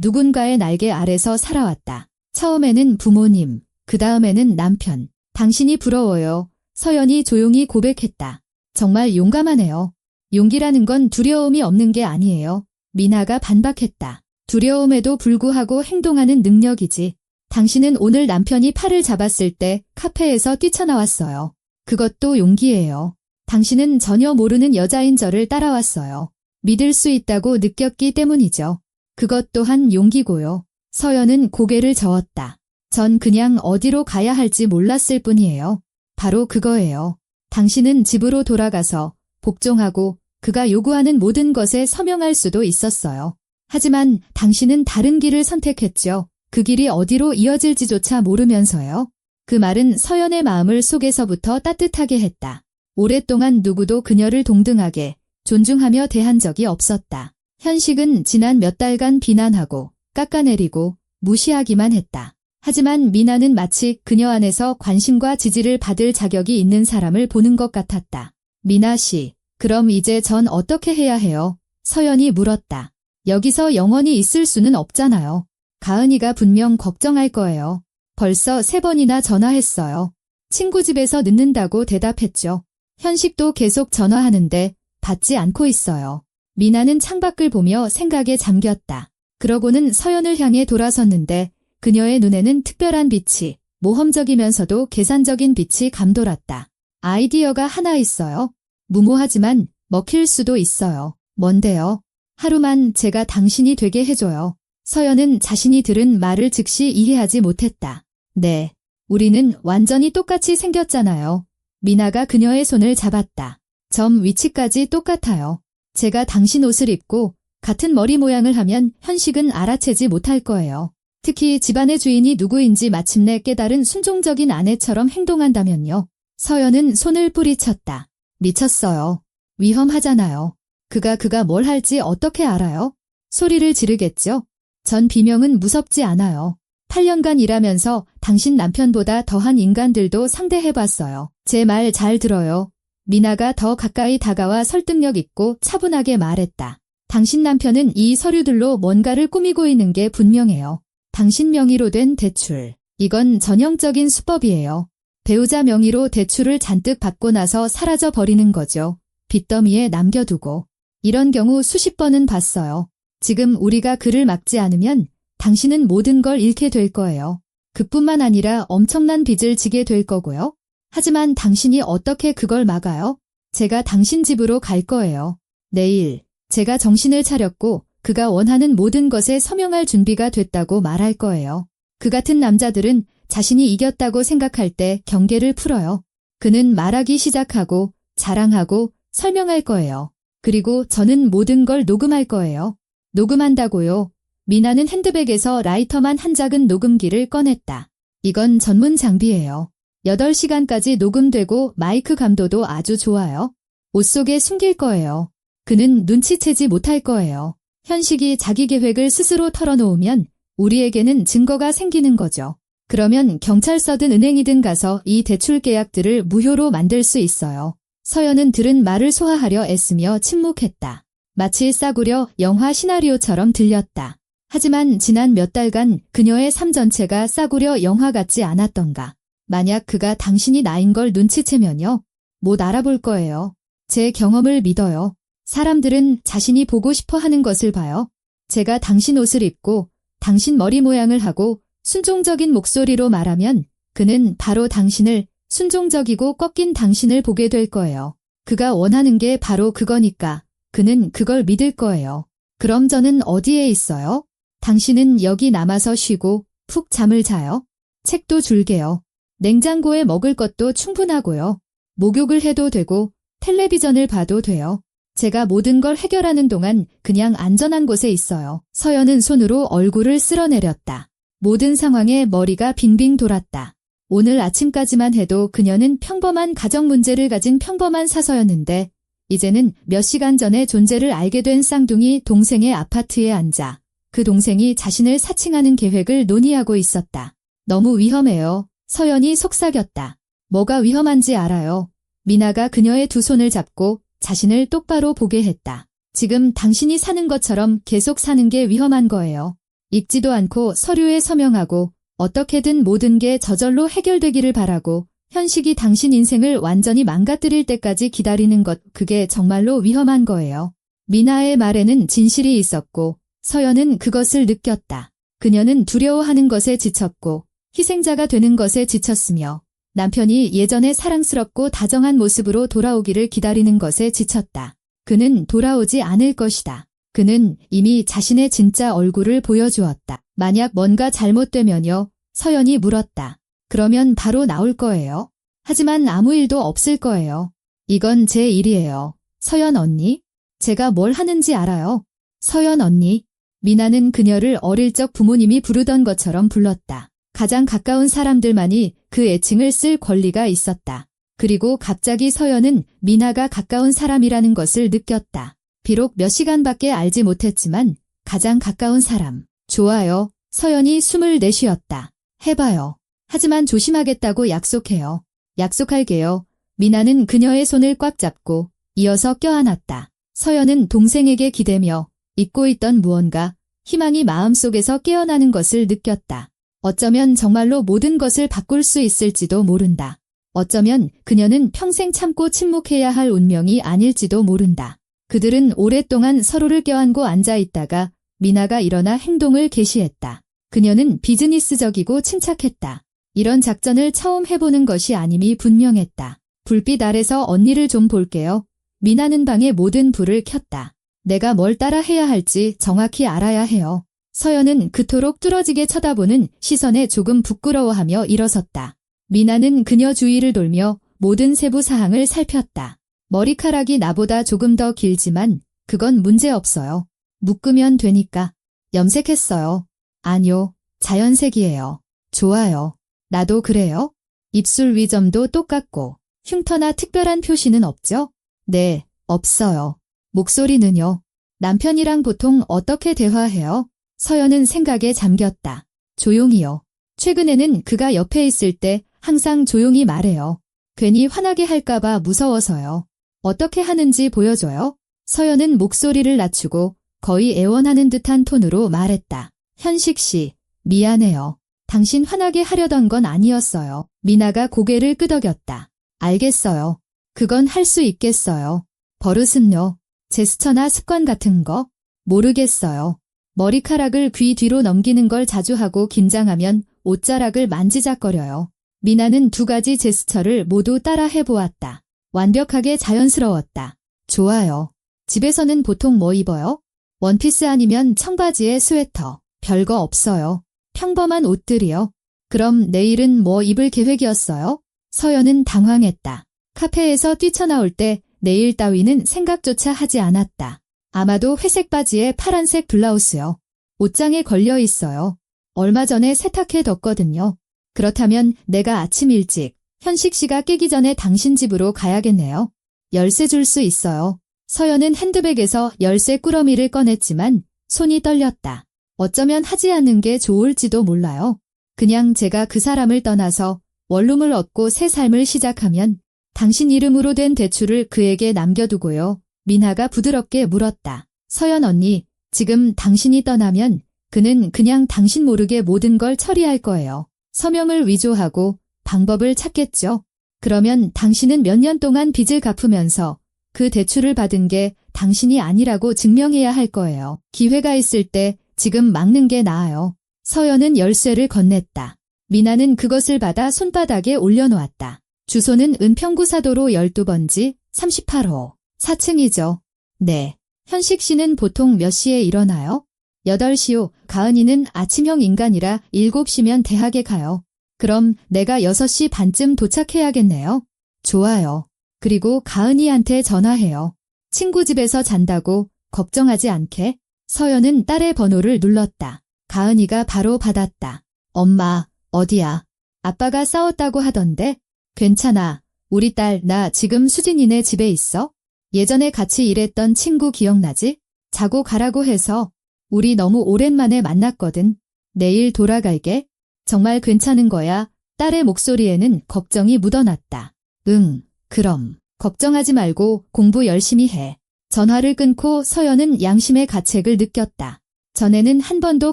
누군가의 날개 아래서 살아왔다. 처음에는 부모님, 그 다음에는 남편. 당신이 부러워요. 서연이 조용히 고백했다. 정말 용감하네요. 용기라는 건 두려움이 없는 게 아니에요. 미나가 반박했다. 두려움에도 불구하고 행동하는 능력이지. 당신은 오늘 남편이 팔을 잡았을 때 카페에서 뛰쳐나왔어요. 그것도 용기예요. 당신은 전혀 모르는 여자인 저를 따라왔어요. 믿을 수 있다고 느꼈기 때문이죠. 그것 또한 용기고요. 서연은 고개를 저었다. 전 그냥 어디로 가야 할지 몰랐을 뿐이에요. 바로 그거예요. 당신은 집으로 돌아가서 복종하고 그가 요구하는 모든 것에 서명할 수도 있었어요. 하지만 당신은 다른 길을 선택했죠. 그 길이 어디로 이어질지조차 모르면서요. 그 말은 서연의 마음을 속에서부터 따뜻하게 했다. 오랫동안 누구도 그녀를 동등하게 존중하며 대한 적이 없었다. 현식은 지난 몇 달간 비난하고 깎아내리고 무시하기만 했다. 하지만 미나는 마치 그녀 안에서 관심과 지지를 받을 자격이 있는 사람을 보는 것 같았다. 미나 씨, 그럼 이제 전 어떻게 해야 해요? 서연이 물었다. 여기서 영원히 있을 수는 없잖아요. 가은이가 분명 걱정할 거예요. 벌써 3번이나 전화했어요. 친구 집에서 늦는다고 대답했죠. 현식도 계속 전화하는데 받지 않고 있어요. 미나는 창밖을 보며 생각에 잠겼다. 그러고는 서연을 향해 돌아섰는데 그녀의 눈에는 특별한 빛이, 모험적이면서도 계산적인 빛이 감돌았다. 아이디어가 하나 있어요. 무모하지만 먹힐 수도 있어요. 뭔데요? 하루만 제가 당신이 되게 해줘요. 서연은 자신이 들은 말을 즉시 이해하지 못했다. 네, 우리는 완전히 똑같이 생겼잖아요. 미나가 그녀의 손을 잡았다. 점 위치까지 똑같아요. 제가 당신 옷을 입고 같은 머리 모양을 하면 현식은 알아채지 못할 거예요. 특히 집안의 주인이 누구인지 마침내 깨달은 순종적인 아내처럼 행동한다면요. 서연은 손을 뿌리쳤다. 미쳤어요. 위험하잖아요. 그가 뭘 할지 어떻게 알아요? 소리를 지르겠죠? 전 비명은 무섭지 않아요. 8년간 일하면서 당신 남편보다 더한 인간들도 상대해봤어요. 제 말 잘 들어요. 미나가 더 가까이 다가와 설득력 있고 차분하게 말했다. 당신 남편은 이 서류들로 뭔가를 꾸미고 있는 게 분명해요. 당신 명의로 된 대출. 이건 전형적인 수법이에요. 배우자 명의로 대출을 잔뜩 받고 나서 사라져 버리는 거죠. 빚더미에 남겨두고. 이런 경우 수십 번은 봤어요. 지금 우리가 그를 막지 않으면 당신은 모든 걸 잃게 될 거예요. 그뿐만 아니라 엄청난 빚을 지게 될 거고요. 하지만 당신이 어떻게 그걸 막아요? 제가 당신 집으로 갈 거예요. 내일 제가 정신을 차렸고 그가 원하는 모든 것에 서명할 준비가 됐다고 말할 거예요. 그 같은 남자들은 자신이 이겼다고 생각할 때 경계를 풀어요. 그는 말하기 시작하고 자랑하고 설명할 거예요. 그리고 저는 모든 걸 녹음할 거예요. 녹음한다고요? 미나는 핸드백에서 라이터만 한 작은 녹음기를 꺼냈다. 이건 전문 장비예요. 8시간까지 녹음되고 마이크 감도도 아주 좋아요. 옷 속에 숨길 거예요. 그는 눈치채지 못할 거예요. 현식이 자기 계획을 스스로 털어놓으면 우리에게는 증거가 생기는 거죠. 그러면 경찰서든 은행이든 가서 이 대출 계약들을 무효로 만들 수 있어요. 서연은 들은 말을 소화하려 애쓰며 침묵했다. 마치 싸구려 영화 시나리오처럼 들렸다. 하지만 지난 몇 달간 그녀의 삶 전체가 싸구려 영화 같지 않았던가. 만약 그가 당신이 나인 걸 눈치채면요. 못 알아볼 거예요. 제 경험을 믿어요. 사람들은 자신이 보고 싶어 하는 것을 봐요. 제가 당신 옷을 입고 당신 머리 모양을 하고 순종적인 목소리로 말하면 그는 바로 당신을 순종적이고 꺾인 당신을 보게 될 거예요. 그가 원하는 게 바로 그거니까 그는 그걸 믿을 거예요. 그럼 저는 어디에 있어요? 당신은 여기 남아서 쉬고 푹 잠을 자요. 책도 줄게요. 냉장고에 먹을 것도 충분하고요. 목욕을 해도 되고 텔레비전을 봐도 돼요. 제가 모든 걸 해결하는 동안 그냥 안전한 곳에 있어요. 서연은 손으로 얼굴을 쓸어내렸다. 모든 상황에 머리가 빙빙 돌았다. 오늘 아침까지만 해도 그녀는 평범한 가정 문제를 가진 평범한 사서였는데 이제는 몇 시간 전에 존재를 알게 된 쌍둥이 동생의 아파트에 앉아 그 동생이 자신을 사칭하는 계획을 논의하고 있었다. 너무 위험해요. 서연이 속삭였다. 뭐가 위험한지 알아요. 미나가 그녀의 두 손을 잡고 자신을 똑바로 보게 했다. 지금 당신이 사는 것처럼 계속 사는 게 위험한 거예요. 읽지도 않고 서류에 서명하고 어떻게든 모든 게 저절로 해결되기를 바라고 현식이 당신 인생을 완전히 망가뜨릴 때까지 기다리는 것, 그게 정말로 위험한 거예요. 미나의 말에는 진실이 있었고 서연은 그것을 느꼈다. 그녀는 두려워하는 것에 지쳤고 희생자가 되는 것에 지쳤으며 남편이 예전에 사랑스럽고 다정한 모습으로 돌아오기를 기다리는 것에 지쳤다. 그는 돌아오지 않을 것이다. 그는 이미 자신의 진짜 얼굴을 보여주었다. 만약 뭔가 잘못되면요? 서연이 물었다. 그러면 바로 나올 거예요. 하지만 아무 일도 없을 거예요. 이건 제 일이에요. 서연 언니? 제가 뭘 하는지 알아요. 서연 언니. 미나는 그녀를 어릴 적 부모님이 부르던 것처럼 불렀다. 가장 가까운 사람들만이 그 애칭을 쓸 권리가 있었다. 그리고 갑자기 서연은 미나가 가까운 사람이라는 것을 느꼈다. 비록 몇 시간밖에 알지 못했지만 가장 가까운 사람. 좋아요. 서연이 숨을 내쉬었다. 해봐요. 하지만 조심하겠다고 약속해요. 약속할게요. 미나는 그녀의 손을 꽉 잡고 이어서 껴안았다. 서연은 동생에게 기대며 잊고 있던 무언가, 희망이 마음속에서 깨어나는 것을 느꼈다. 어쩌면 정말로 모든 것을 바꿀 수 있을지도 모른다. 어쩌면 그녀는 평생 참고 침묵해야 할 운명이 아닐지도 모른다. 그들은 오랫동안 서로를 껴안고 앉아 있다가 미나가 일어나 행동을 개시했다. 그녀는 비즈니스적이고 침착했다. 이런 작전을 처음 해보는 것이 아님이 분명했다. 불빛 아래서 언니를 좀 볼게요. 미나는 방의 모든 불을 켰다. 내가 뭘 따라 해야 할지 정확히 알아야 해요. 서연은 그토록 뚫어지게 쳐다보는 시선에 조금 부끄러워하며 일어섰다. 미나는 그녀 주위를 돌며 모든 세부 사항을 살폈다. 머리카락이 나보다 조금 더 길지만 그건 문제없어요. 묶으면 되니까. 염색했어요. 아니요, 자연색이에요. 좋아요. 나도 그래요. 입술 위점도 똑같고 흉터나 특별한 표시는 없죠? 네, 없어요. 목소리는요? 남편이랑 보통 어떻게 대화해요? 서연은 생각에 잠겼다. 조용히요. 최근에는 그가 옆에 있을 때 항상 조용히 말해요. 괜히 화나게 할까봐 무서워서요. 어떻게 하는지 보여줘요? 서연은 목소리를 낮추고 거의 애원하는 듯한 톤으로 말했다. 현식 씨, 미안해요. 당신 화나게 하려던 건 아니었어요. 미나가 고개를 끄덕였다. 알겠어요. 그건 할 수 있겠어요. 버릇은요? 제스처나 습관 같은 거? 모르겠어요. 머리카락을 귀 뒤로 넘기는 걸 자주 하고 긴장하면 옷자락을 만지작거려요. 미나는 두 가지 제스처를 모두 따라 해보았다. 완벽하게 자연스러웠다. 좋아요. 집에서는 보통 뭐 입어요? 원피스 아니면 청바지에 스웨터. 별거 없어요. 평범한 옷들이요. 그럼 내일은 뭐 입을 계획이었어요? 서연은 당황했다. 카페에서 뛰쳐나올 때 내일 따위는 생각조차 하지 않았다. 아마도 회색 바지에 파란색 블라우스요. 옷장에 걸려 있어요. 얼마 전에 세탁해뒀거든요. 그렇다면 내가 아침 일찍 현식 씨가 깨기 전에 당신 집으로 가야겠네요. 열쇠 줄 수 있어요. 서연은 핸드백에서 열쇠 꾸러미를 꺼냈지만 손이 떨렸다. 어쩌면 하지 않는 게 좋을지도 몰라요. 그냥 제가 그 사람을 떠나서 원룸을 얻고 새 삶을 시작하면 당신 이름으로 된 대출을 그에게 남겨두고요. 미나가 부드럽게 물었다. 서연 언니, 지금 당신이 떠나면 그는 그냥 당신 모르게 모든 걸 처리할 거예요. 서명을 위조하고 방법을 찾겠죠. 그러면 당신은 몇 년 동안 빚을 갚으면서 그 대출을 받은 게 당신이 아니라고 증명해야 할 거예요. 기회가 있을 때 지금 막는 게 나아요. 서연은 열쇠를 건넸다. 미나는 그것을 받아 손바닥에 올려놓았다. 주소는 은평구사도로 12번지 38호. 4층이죠. 네. 현식 씨는 보통 몇 시에 일어나요? 8시요. 가은이는 아침형 인간이라 7시면 대학에 가요. 그럼 내가 6시 반쯤 도착해야겠네요. 좋아요. 그리고 가은이한테 전화해요. 친구 집에서 잔다고 걱정하지 않게. 서연은 딸의 번호를 눌렀다. 가은이가 바로 받았다. 엄마, 어디야? 아빠가 싸웠다고 하던데? 괜찮아. 우리 딸, 나 지금 수진이네 집에 있어. 예전에 같이 일했던 친구 기억나지? 자고 가라고 해서 우리 너무 오랜만에 만났거든. 내일 돌아갈게. 정말 괜찮은 거야? 딸의 목소리에는 걱정이 묻어났다. 응, 그럼. 걱정하지 말고 공부 열심히 해. 전화를 끊고 서연은 양심의 가책을 느꼈다. 전에는 한 번도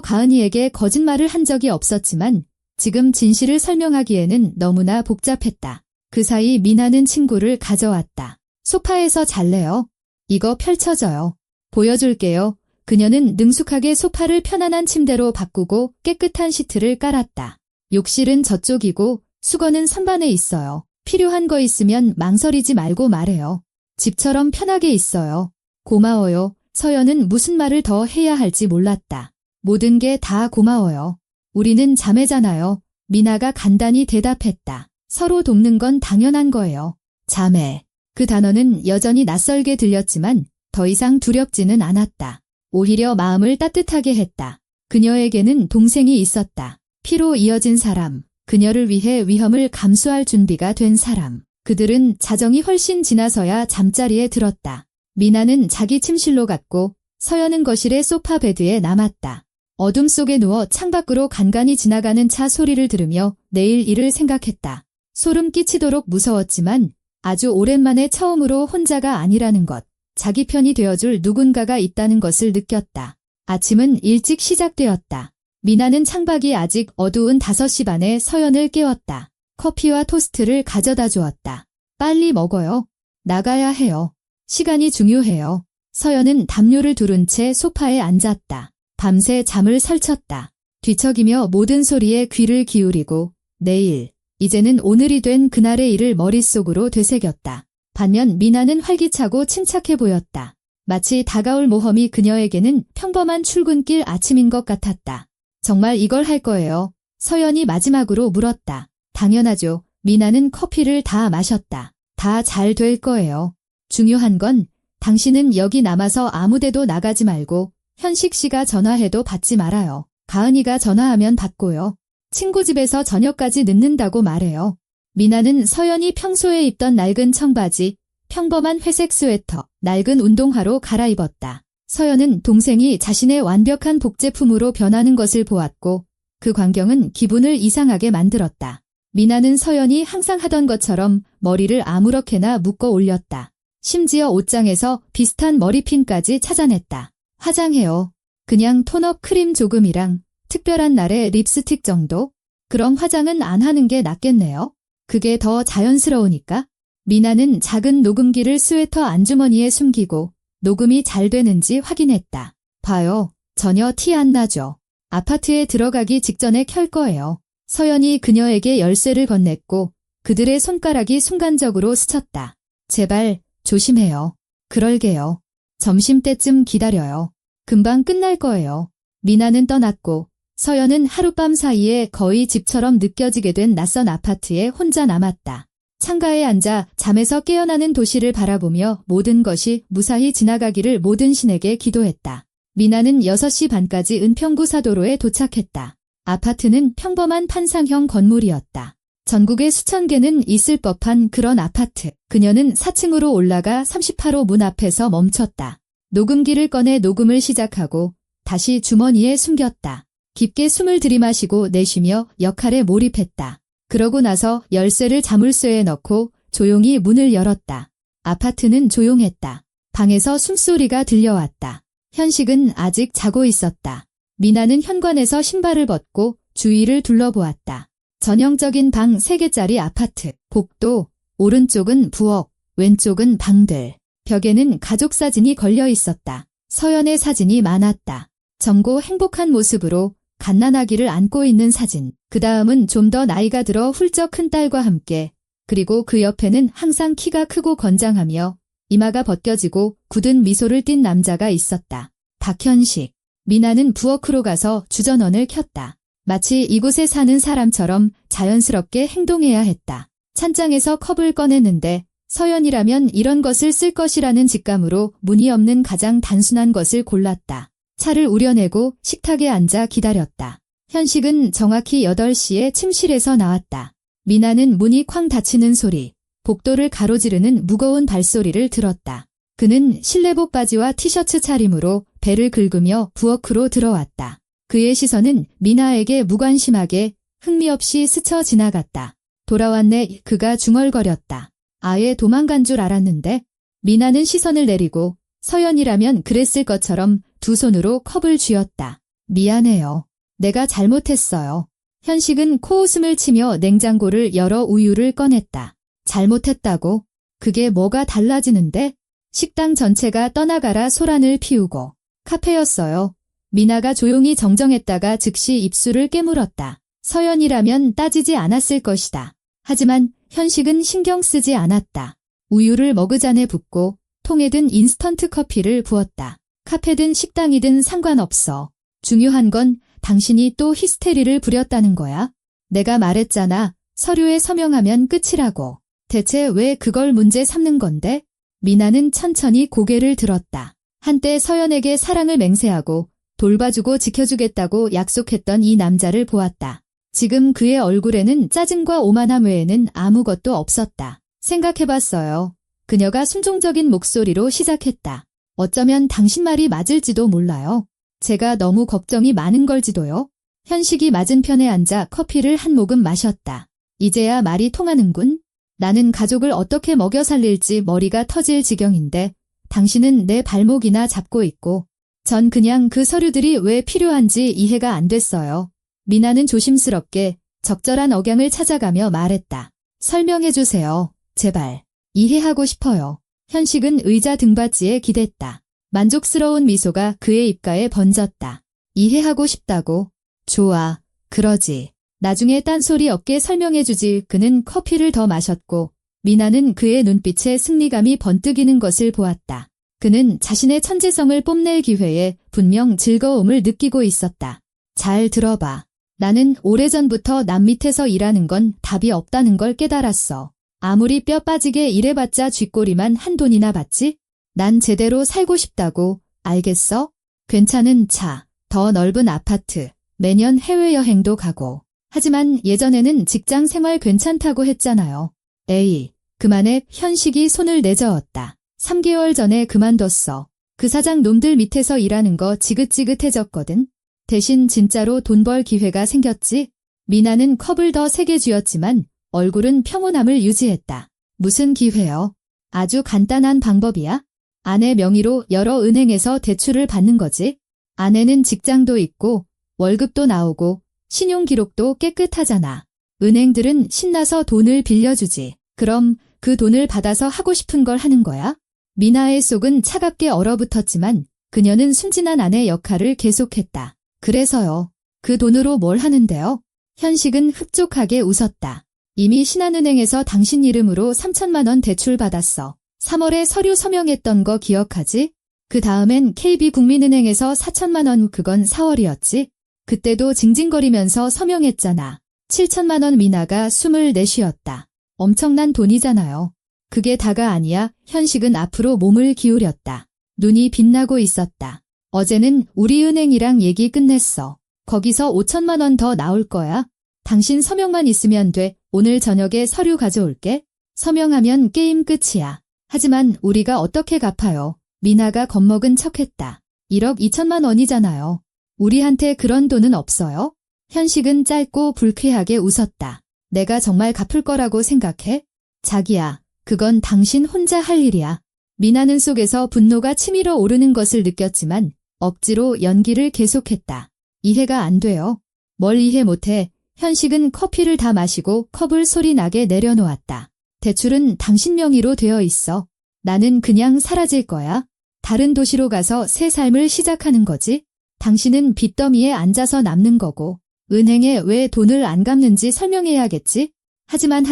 가은이에게 거짓말을 한 적이 없었지만 지금 진실을 설명하기에는 너무나 복잡했다. 그 사이 미나는 친구를 가져왔다. 소파에서 잘래요? 이거 펼쳐져요. 보여줄게요. 그녀는 능숙하게 소파를 편안한 침대로 바꾸고 깨끗한 시트를 깔았다. 욕실은 저쪽이고 수건은 선반에 있어요. 필요한 거 있으면 망설이지 말고 말해요. 집처럼 편하게 있어요. 고마워요. 서연은 무슨 말을 더 해야 할지 몰랐다. 모든 게 다 고마워요. 우리는 자매잖아요. 미나가 간단히 대답했다. 서로 돕는 건 당연한 거예요. 자매. 그 단어는 여전히 낯설게 들렸지만 더 이상 두렵지는 않았다. 오히려 마음을 따뜻하게 했다. 그녀에게는 동생이 있었다. 피로 이어진 사람, 그녀를 위해 위험을 감수할 준비가 된 사람. 그들은 자정이 훨씬 지나서야 잠자리에 들었다. 미나는 자기 침실로 갔고 서연은 거실의 소파 베드에 남았다. 어둠 속에 누워 창밖으로 간간히 지나가는 차 소리를 들으며 내일 일을 생각했다. 소름 끼치도록 무서웠지만 아주 오랜만에 처음으로 혼자가 아니라는 것, 자기 편이 되어줄 누군가가 있다는 것을 느꼈다. 아침은 일찍 시작되었다. 미나는 창밖이 아직 어두운 5시 반에 서연을 깨웠다. 커피와 토스트를 가져다 주었다. 빨리 먹어요. 나가야 해요. 시간이 중요해요. 서연은 담요를 두른 채 소파에 앉았다. 밤새 잠을 설쳤다. 뒤척이며 모든 소리에 귀를 기울이고 내일, 이제는 오늘이 된 그날의 일을 머릿속으로 되새겼다. 반면 미나는 활기차고 침착해 보였다. 마치 다가올 모험이 그녀에게는 평범한 출근길 아침인 것 같았다. 정말 이걸 할 거예요? 서연이 마지막으로 물었다. 당연하죠. 미나는 커피를 다 마셨다. 다 잘 될 거예요. 중요한 건 당신은 여기 남아서 아무데도 나가지 말고 현식 씨가 전화해도 받지 말아요. 가은이가 전화하면 받고요. 친구 집에서 저녁까지 늦는다고 말해요. 미나는 서연이 평소에 입던 낡은 청바지, 평범한 회색 스웨터, 낡은 운동화로 갈아입었다. 서연은 동생이 자신의 완벽한 복제품으로 변하는 것을 보았고 그 광경은 기분을 이상하게 만들었다. 미나는 서연이 항상 하던 것처럼 머리를 아무렇게나 묶어 올렸다. 심지어 옷장에서 비슷한 머리핀까지 찾아냈다. 화장해요. 그냥 톤업 크림 조금이랑 특별한 날에 립스틱 정도? 그럼 화장은 안 하는 게 낫겠네요. 그게 더 자연스러우니까. 미나는 작은 녹음기를 스웨터 안주머니에 숨기고 녹음이 잘 되는지 확인했다. 봐요. 전혀 티 안 나죠. 아파트에 들어가기 직전에 켤 거예요. 서연이 그녀에게 열쇠를 건넸고 그들의 손가락이 순간적으로 스쳤다. 제발 조심해요. 그럴게요. 점심때쯤 기다려요. 금방 끝날 거예요. 미나는 떠났고 서연은 하룻밤 사이에 거의 집처럼 느껴지게 된 낯선 아파트에 혼자 남았다. 창가에 앉아 잠에서 깨어나는 도시를 바라보며 모든 것이 무사히 지나가기를 모든 신에게 기도했다. 미나는 6시 반까지 은평구 사도로에 도착했다. 아파트는 평범한 판상형 건물이었다. 전국에 수천 개는 있을 법한 그런 아파트. 그녀는 4층으로 올라가 38호 문 앞에서 멈췄다. 녹음기를 꺼내 녹음을 시작하고 다시 주머니에 숨겼다. 깊게 숨을 들이마시고 내쉬며 역할에 몰입했다. 그러고 나서 열쇠를 자물쇠에 넣고 조용히 문을 열었다. 아파트는 조용했다. 방에서 숨소리가 들려왔다. 현식은 아직 자고 있었다. 미나는 현관에서 신발을 벗고 주위를 둘러보았다. 전형적인 방 3개짜리 아파트. 복도, 오른쪽은 부엌, 왼쪽은 방들. 벽에는 가족 사진이 걸려 있었다. 서연의 사진이 많았다. 젊고 행복한 모습으로 갓난아기를 안고 있는 사진. 그 다음은 좀 더 나이가 들어 훌쩍 큰 딸과 함께. 그리고 그 옆에는 항상 키가 크고 건장하며 이마가 벗겨지고 굳은 미소를 띤 남자가 있었다. 박현식. 미나는 부엌으로 가서 주전원을 켰다. 마치 이곳에 사는 사람처럼 자연스럽게 행동해야 했다. 찬장에서 컵을 꺼내는데 서연이라면 이런 것을 쓸 것이라는 직감으로 무늬 없는 가장 단순한 것을 골랐다. 차를 우려내고 식탁에 앉아 기다렸다. 현식은 정확히 8시에 침실에서 나왔다. 미나는 문이 쾅 닫히는 소리, 복도를 가로지르는 무거운 발소리를 들었다. 그는 실내복 바지와 티셔츠 차림으로 배를 긁으며 부엌으로 들어왔다. 그의 시선은 미나에게 무관심하게 흥미없이 스쳐 지나갔다. 돌아왔네. 그가 중얼거렸다. 아예 도망간 줄 알았는데. 미나는 시선을 내리고 서연이라면 그랬을 것처럼 두 손으로 컵을 쥐었다. 미안해요. 내가 잘못했어요. 현식은 코웃음을 치며 냉장고를 열어 우유를 꺼냈다. 잘못했다고? 그게 뭐가 달라지는데? 식당 전체가 떠나가라 소란을 피우고. 카페였어요. 미나가 조용히 정정했다가 즉시 입술을 깨물었다. 서연이라면 따지지 않았을 것이다. 하지만 현식은 신경 쓰지 않았다. 우유를 머그잔에 붓고 통에 든 인스턴트 커피를 부었다. 카페든 식당이든 상관없어. 중요한 건 당신이 또 히스테리를 부렸다는 거야. 내가 말했잖아. 서류에 서명하면 끝이라고. 대체 왜 그걸 문제 삼는 건데? 미나는 천천히 고개를 들었다. 한때 서연에게 사랑을 맹세하고 돌봐주고 지켜주겠다고 약속했던 이 남자를 보았다. 지금 그의 얼굴에는 짜증과 오만함 외에는 아무것도 없었다. 생각해봤어요. 그녀가 순종적인 목소리로 시작했다. 어쩌면 당신 말이 맞을지도 몰라요. 제가 너무 걱정이 많은 걸지도요. 현식이 맞은편에 앉아 커피를 한 모금 마셨다. 이제야 말이 통하는군. 나는 가족을 어떻게 먹여 살릴지 머리가 터질 지경인데 당신은 내 발목이나 잡고 있고 전 그냥 그 서류들이 왜 필요한지 이해가 안 됐어요. 미나는 조심스럽게 적절한 억양을 찾아가며 말했다. 설명해주세요. 제발. 이해하고 싶어요. 현식은 의자 등받이에 기댔다. 만족스러운 미소가 그의 입가에 번졌다. 이해하고 싶다고? 좋아. 그러지. 나중에 딴소리 없게 설명해주지. 그는 커피를 더 마셨고 미나는 그의 눈빛에 승리감이 번뜩이는 것을 보았다. 그는 자신의 천재성을 뽐낼 기회에 분명 즐거움을 느끼고 있었다. 잘 들어봐. 나는 오래전부터 남 밑에서 일하는 건 답이 없다는 걸 깨달았어. 아무리 뼈 빠지게 일해봤자 쥐꼬리만 한 돈이나 받지? 난 제대로 살고 싶다고. 알겠어? 괜찮은 차, 더 넓은 아파트, 매년 해외여행도 가고. 하지만 예전에는 직장 생활 괜찮다고 했잖아요. 에이, 그만해. 현식이 손을 내저었다. 3개월 전에 그만뒀어. 그 사장 놈들 밑에서 일하는 거 지긋지긋해졌거든. 대신 진짜로 돈 벌 기회가 생겼지? 미나는 컵을 더 세게 쥐었지만 얼굴은 평온함을 유지했다. 무슨 기회요? 아주 간단한 방법이야. 아내 명의로 여러 은행에서 대출을 받는 거지. 아내는 직장도 있고 월급도 나오고 신용기록도 깨끗하잖아. 은행들은 신나서 돈을 빌려주지. 그럼 그 돈을 받아서 하고 싶은 걸 하는 거야? 미나의 속은 차갑게 얼어붙었지만 그녀는 순진한 아내 역할을 계속했다. 그래서요. 그 돈으로 뭘 하는데요? 현식은 흡족하게 웃었다. 이미 신한은행에서 당신 이름으로 3천만 원 대출 받았어. 3월에 서류 서명했던 거 기억하지? 그 다음엔 KB국민은행에서 4천만 원. 그건 4월이었지? 그때도 징징거리면서 서명했잖아. 7천만 원. 미나가 숨을 내쉬었다. 엄청난 돈이잖아요. 그게 다가 아니야. 현식은 앞으로 몸을 기울였다. 눈이 빛나고 있었다. 어제는 우리은행이랑 얘기 끝냈어. 거기서 5천만 원 더 나올 거야. 당신 서명만 있으면 돼. 오늘 저녁에 서류 가져올게. 서명하면 게임 끝이야. 하지만 우리가 어떻게 갚아요? 미나가 겁먹은 척했다. 1억 2천만 원이잖아요. 우리한테 그런 돈은 없어요? 현식은 짧고 불쾌하게 웃었다. 내가 정말 갚을 거라고 생각해? 자기야, 그건 당신 혼자 할 일이야. 미나는 속에서 분노가 치밀어 오르는 것을 느꼈지만 억지로 연기를 계속했다. 이해가 안 돼요. 뭘 이해 못해. 현식은 커피를 다 마시고 컵을 소리나게 내려놓았다. 대출은 당신 명의로 되어 있어. 나는 그냥 사라질 거야. 다른 도시로 가서 새 삶을 시작하는 거지. 당신은 빚더미에 앉아서 남는 거고 은행에 왜 돈을 안 갚는지 설명해야겠지. 하지만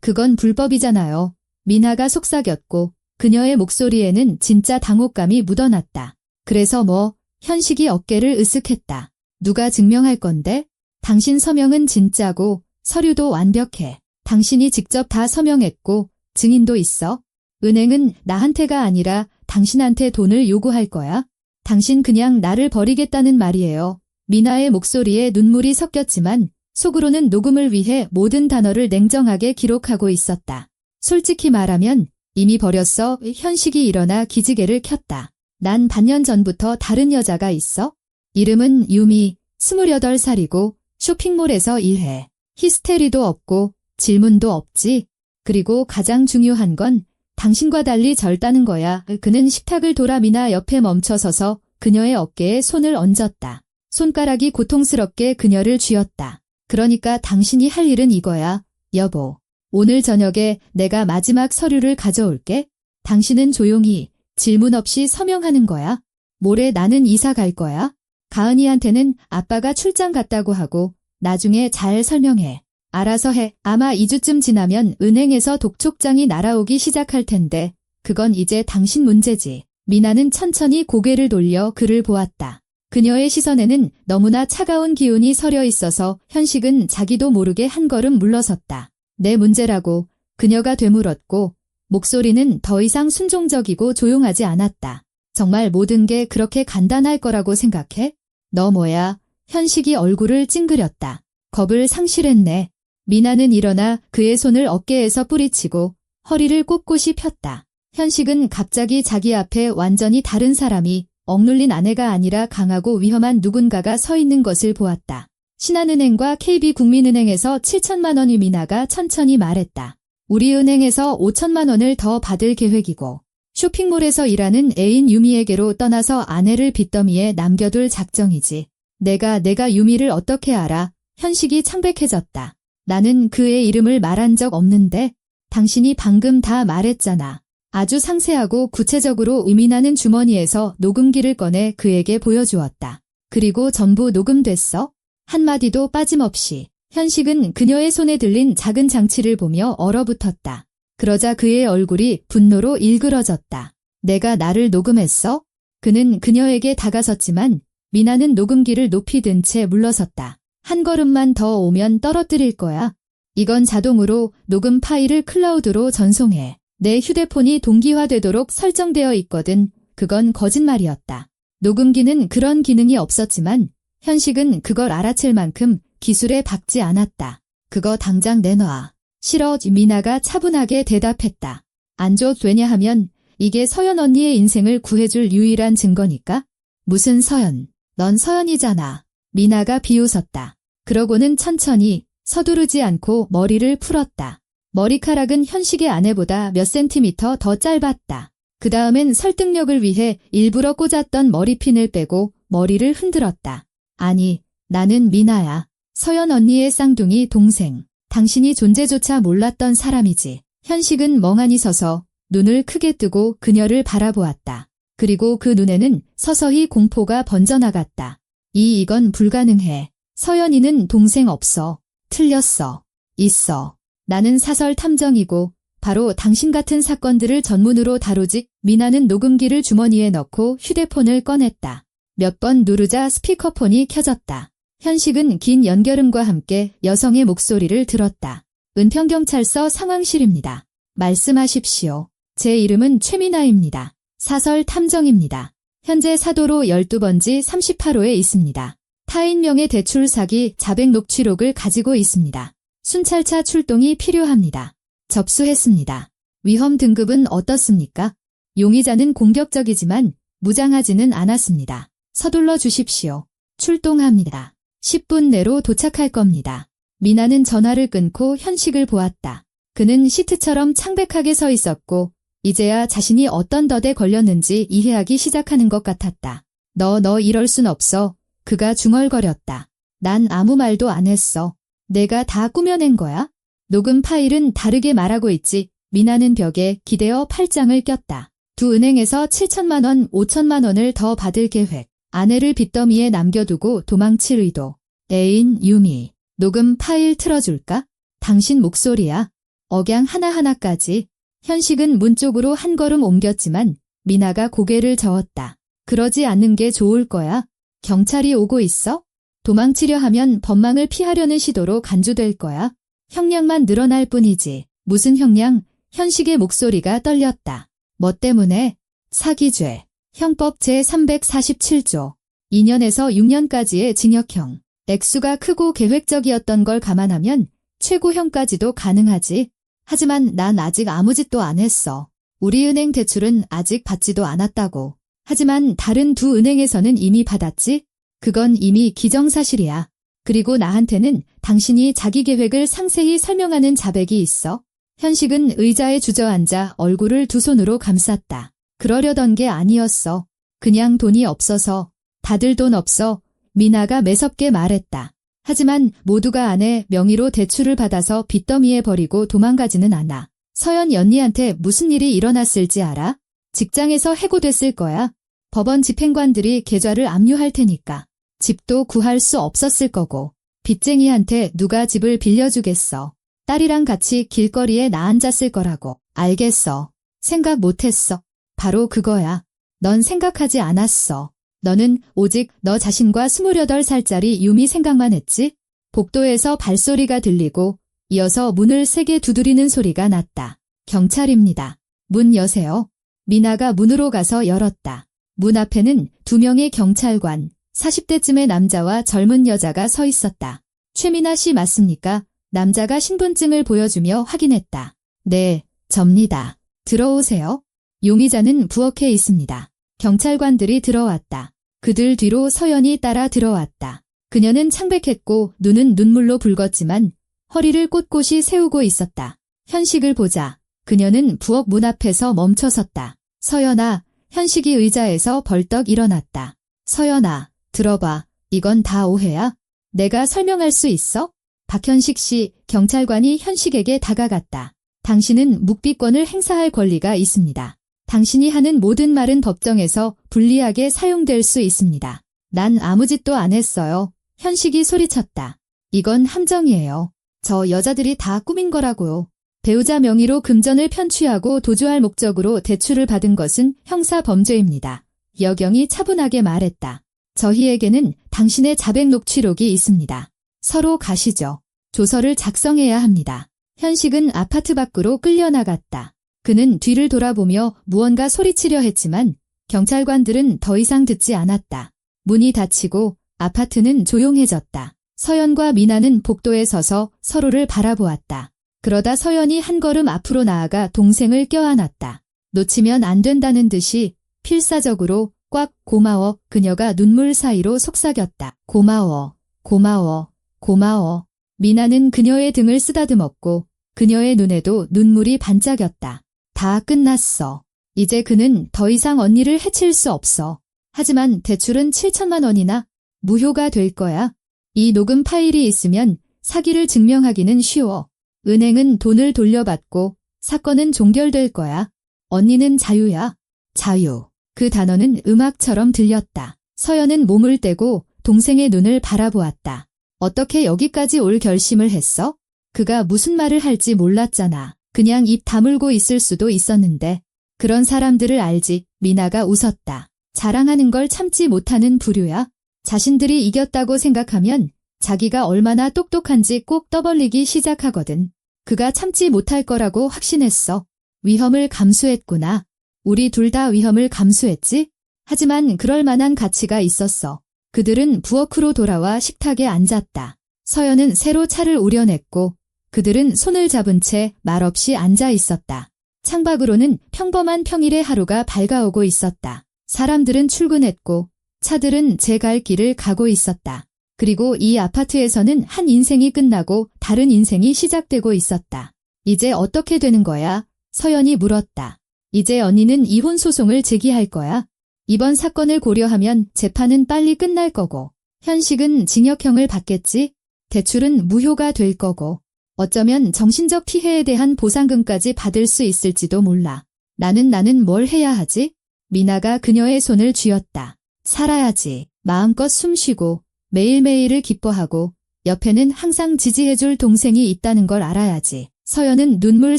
그건 불법이잖아요. 미나가 속삭였고 그녀의 목소리에는 진짜 당혹감이 묻어났다. 그래서 뭐? 현식이 어깨를 으쓱했다. 누가 증명할 건데? 당신 서명은 진짜고 서류도 완벽해. 당신이 직접 다 서명했고 증인도 있어. 은행은 나한테가 아니라 당신한테 돈을 요구할 거야. 당신 그냥 나를 버리겠다는 말이에요. 미나의 목소리에 눈물이 섞였지만 속으로는 녹음을 위해 모든 단어를 냉정하게 기록하고 있었다. 솔직히 말하면 이미 버렸어. 현식이 일어나 기지개를 켰다. 난 반년 전부터 다른 여자가 있어. 이름은 유미, 28살이고 쇼핑몰에서 일해. 히스테리도 없고 질문도 없지. 그리고 가장 중요한 건 당신과 달리 젊다는 거야. 그는 식탁을 돌아 미나 옆에 멈춰서서 그녀의 어깨에 손을 얹었다. 손가락이 고통스럽게 그녀를 쥐었다. 그러니까 당신이 할 일은 이거야, 여보. 오늘 저녁에 내가 마지막 서류를 가져올게. 당신은 조용히 질문 없이 서명하는 거야. 모레 나는 이사 갈 거야. 가은이한테는 아빠가 출장 갔다고 하고 나중에 잘 설명해. 알아서 해. 아마 2주쯤 지나면 은행에서 독촉장이 날아오기 시작할 텐데 그건 이제 당신 문제지. 미나는 천천히 고개를 돌려 그를 보았다. 그녀의 시선에는 너무나 차가운 기운이 서려 있어서 현식은 자기도 모르게 한 걸음 물러섰다. 내 문제라고 그녀가 되물었고 목소리는 더 이상 순종적이고 조용하지 않았다. 정말 모든 게 그렇게 간단할 거라고 생각해? 너 뭐야? 현식이 얼굴을 찡그렸다. 겁을 상실했네. 미나는 일어나 그의 손을 어깨에서 뿌리치고 허리를 꼿꼿이 폈다. 현식은 갑자기 자기 앞에 완전히 다른 사람이 억눌린 아내가 아니라 강하고 위험한 누군가가 서 있는 것을 보았다. 신한은행과 KB국민은행에서 7천만 원이 미나가 천천히 말했다. 우리 은행에서 5천만 원을 더 받을 계획이고 쇼핑몰에서 일하는 애인 유미에게로 떠나서 아내를 빚더미에 남겨둘 작정이지. 내가 유미를 어떻게 알아? 현식이 창백해졌다. 나는 그의 이름을 말한 적 없는데 당신이 방금 다 말했잖아. 아주 상세하고 구체적으로 미나는 주머니에서 녹음기를 꺼내 그에게 보여주었다. 그리고 전부 녹음됐어? 한마디도 빠짐없이. 현식은 그녀의 손에 들린 작은 장치를 보며 얼어붙었다. 그러자 그의 얼굴이 분노로 일그러졌다. 내가 나를 녹음했어? 그는 그녀에게 다가섰지만 미나는 녹음기를 높이 든 채 물러섰다. 한 걸음만 더 오면 떨어뜨릴 거야. 이건 자동으로 녹음 파일을 클라우드로 전송해. 내 휴대폰이 동기화되도록 설정되어 있거든. 그건 거짓말이었다. 녹음기는 그런 기능이 없었지만 현식은 그걸 알아챌 만큼 기술에 박지 않았다. 그거 당장 내놔. 싫어. 미나가 차분하게 대답했다. 안 줘도 되냐 하면 이게 서연 언니의 인생을 구해줄 유일한 증거니까? 무슨 서연? 넌 서연이잖아. 미나가 비웃었다. 그러고는 천천히 서두르지 않고 머리를 풀었다. 머리카락은 현식의 아내보다 몇 센티미터 더 짧았다. 그 다음엔 설득력을 위해 일부러 꽂았던 머리핀을 빼고 머리를 흔들었다. 아니, 나는 미나야. 서연 언니의 쌍둥이 동생. 당신이 존재조차 몰랐던 사람이지. 현식은 멍하니 서서 눈을 크게 뜨고 그녀를 바라보았다. 그리고 그 눈에는 서서히 공포가 번져나갔다. 이건 불가능해. 서연이는 동생 없어. 틀렸어. 있어. 나는 사설 탐정이고 바로 당신 같은 사건들을 전문으로 다루지. 미나는 녹음기를 주머니에 넣고 휴대폰을 꺼냈다. 몇 번 누르자 스피커폰이 켜졌다. 현식은 긴 연결음과 함께 여성의 목소리를 들었다. 은평경찰서 상황실입니다. 말씀하십시오. 제 이름은 최미나입니다. 사설 탐정입니다. 현재 사도로 12번지 38호에 있습니다. 타인 명의 대출 사기 자백 녹취록을 가지고 있습니다. 순찰차 출동이 필요합니다. 접수했습니다. 위험 등급은 어떻습니까? 용의자는 공격적이지만 무장하지는 않았습니다. 서둘러 주십시오. 출동합니다. 10분 내로 도착할 겁니다. 미나는 전화를 끊고 현식을 보았다. 그는 시트처럼 창백하게 서 있었고 이제야 자신이 어떤 덫에 걸렸는지 이해하기 시작하는 것 같았다. 너 이럴 순 없어. 그가 중얼거렸다. 난 아무 말도 안 했어. 내가 다 꾸며낸 거야? 녹음 파일은 다르게 말하고 있지. 미나는 벽에 기대어 팔짱을 꼈다. 두 은행에서 7천만 원, 5천만 원을 더 받을 계획. 아내를 빚더미에 남겨두고 도망칠 의도. 애인 유미. 녹음 파일 틀어줄까? 당신 목소리야. 억양 하나하나까지. 현식은 문 쪽으로 한 걸음 옮겼지만 미나가 고개를 저었다. 그러지 않는 게 좋을 거야. 경찰이 오고 있어? 도망치려 하면 법망을 피하려는 시도로 간주될 거야. 형량만 늘어날 뿐이지. 무슨 형량? 현식의 목소리가 떨렸다. 뭐 때문에? 사기죄. 형법 제347조. 2년에서 6년까지의 징역형. 액수가 크고 계획적이었던 걸 감안하면 최고형까지도 가능하지. 하지만 난 아직 아무 짓도 안 했어. 우리 은행 대출은 아직 받지도 않았다고. 하지만 다른 두 은행에서는 이미 받았지? 그건 이미 기정사실이야. 그리고 나한테는 당신이 자기 계획을 상세히 설명하는 자백이 있어. 현식은 의자에 주저앉아 얼굴을 두 손으로 감쌌다. 그러려던 게 아니었어. 그냥 돈이 없어서. 다들 돈 없어. 미나가 매섭게 말했다. 하지만 모두가 아내 명의로 대출을 받아서 빚더미에 버리고 도망가지는 않아. 서연 언니한테 무슨 일이 일어났을지 알아? 직장에서 해고됐을 거야. 법원 집행관들이 계좌를 압류할 테니까. 집도 구할 수 없었을 거고. 빚쟁이한테 누가 집을 빌려주겠어. 딸이랑 같이 길거리에 나앉았을 거라고. 알겠어. 생각 못했어. 바로 그거야. 넌 생각하지 않았어. 너는 오직 너 자신과 28살짜리 유미 생각만 했지? 복도에서 발소리가 들리고 이어서 문을 세게 두드리는 소리가 났다. 경찰입니다. 문 여세요. 미나가 문으로 가서 열었다. 문 앞에는 2명의 경찰관, 40대쯤의 남자와 젊은 여자가 서 있었다. 최미나 씨 맞습니까? 남자가 신분증을 보여주며 확인했다. 네, 접니다. 들어오세요. 용의자는 부엌에 있습니다. 경찰관들이 들어왔다. 그들 뒤로 서연이 따라 들어왔다. 그녀는 창백했고 눈은 눈물로 붉었지만 허리를 꼿꼿이 세우고 있었다. 현식을 보자 그녀는 부엌 문 앞에서 멈춰섰다. 서연아, 현식이 의자에서 벌떡 일어났다. 서연아, 들어봐. 이건 다 오해야. 내가 설명할 수 있어? 박현식 씨, 경찰관이 현식에게 다가갔다. 당신은 묵비권을 행사할 권리가 있습니다. 당신이 하는 모든 말은 법정에서 불리하게 사용될 수 있습니다. 난 아무 짓도 안 했어요. 현식이 소리쳤다. 이건 함정이에요. 저 여자들이 다 꾸민 거라고요. 배우자 명의로 금전을 편취하고 도주할 목적으로 대출을 받은 것은 형사 범죄입니다. 여경이 차분하게 말했다. 저희에게는 당신의 자백 녹취록이 있습니다. 서로 가시죠. 조서를 작성해야 합니다. 현식은 아파트 밖으로 끌려나갔다. 그는 뒤를 돌아보며 무언가 소리치려 했지만 경찰관들은 더 이상 듣지 않았다. 문이 닫히고 아파트는 조용해졌다. 서연과 미나는 복도에 서서 서로를 바라보았다. 그러다 서연이 한 걸음 앞으로 나아가 동생을 껴안았다. 놓치면 안 된다는 듯이 필사적으로 꽉 고마워. 그녀가 눈물 사이로 속삭였다. 고마워, 고마워, 고마워. 미나는 그녀의 등을 쓰다듬었고 그녀의 눈에도 눈물이 반짝였다. 다 끝났어. 이제 그는 더 이상 언니를 해칠 수 없어. 하지만 대출은 7천만 원이나 무효가 될 거야. 이 녹음 파일이 있으면 사기를 증명하기는 쉬워. 은행은 돈을 돌려받고 사건은 종결될 거야. 언니는 자유야. 자유. 그 단어는 음악처럼 들렸다. 서연은 몸을 떼고 동생의 눈을 바라보았다. 어떻게 여기까지 올 결심을 했어? 그가 무슨 말을 할지 몰랐잖아. 그냥 입 다물고 있을 수도 있었는데. 그런 사람들을 알지. 미나가 웃었다. 자랑하는 걸 참지 못하는 부류야. 자신들이 이겼다고 생각하면 자기가 얼마나 똑똑한지 꼭 떠벌리기 시작하거든. 그가 참지 못할 거라고 확신했어. 위험을 감수했구나. 우리 둘 다 위험을 감수했지? 하지만 그럴 만한 가치가 있었어. 그들은 부엌으로 돌아와 식탁에 앉았다. 서연은 새로 차를 우려냈고 그들은 손을 잡은 채 말없이 앉아 있었다. 창밖으로는 평범한 평일의 하루가 밝아오고 있었다. 사람들은 출근했고 차들은 제 갈 길을 가고 있었다. 그리고 이 아파트에서는 한 인생이 끝나고 다른 인생이 시작되고 있었다. 이제 어떻게 되는 거야? 서연이 물었다. 이제 언니는 이혼 소송을 제기할 거야. 이번 사건을 고려하면 재판은 빨리 끝날 거고 현식은 징역형을 받겠지. 대출은 무효가 될 거고 어쩌면 정신적 피해에 대한 보상금까지 받을 수 있을지도 몰라. 나는 뭘 해야 하지? 미나가 그녀의 손을 쥐었다. 살아야지. 마음껏 숨쉬고 매일매일을 기뻐하고 옆에는 항상 지지해줄 동생이 있다는 걸 알아야지. 서연은 눈물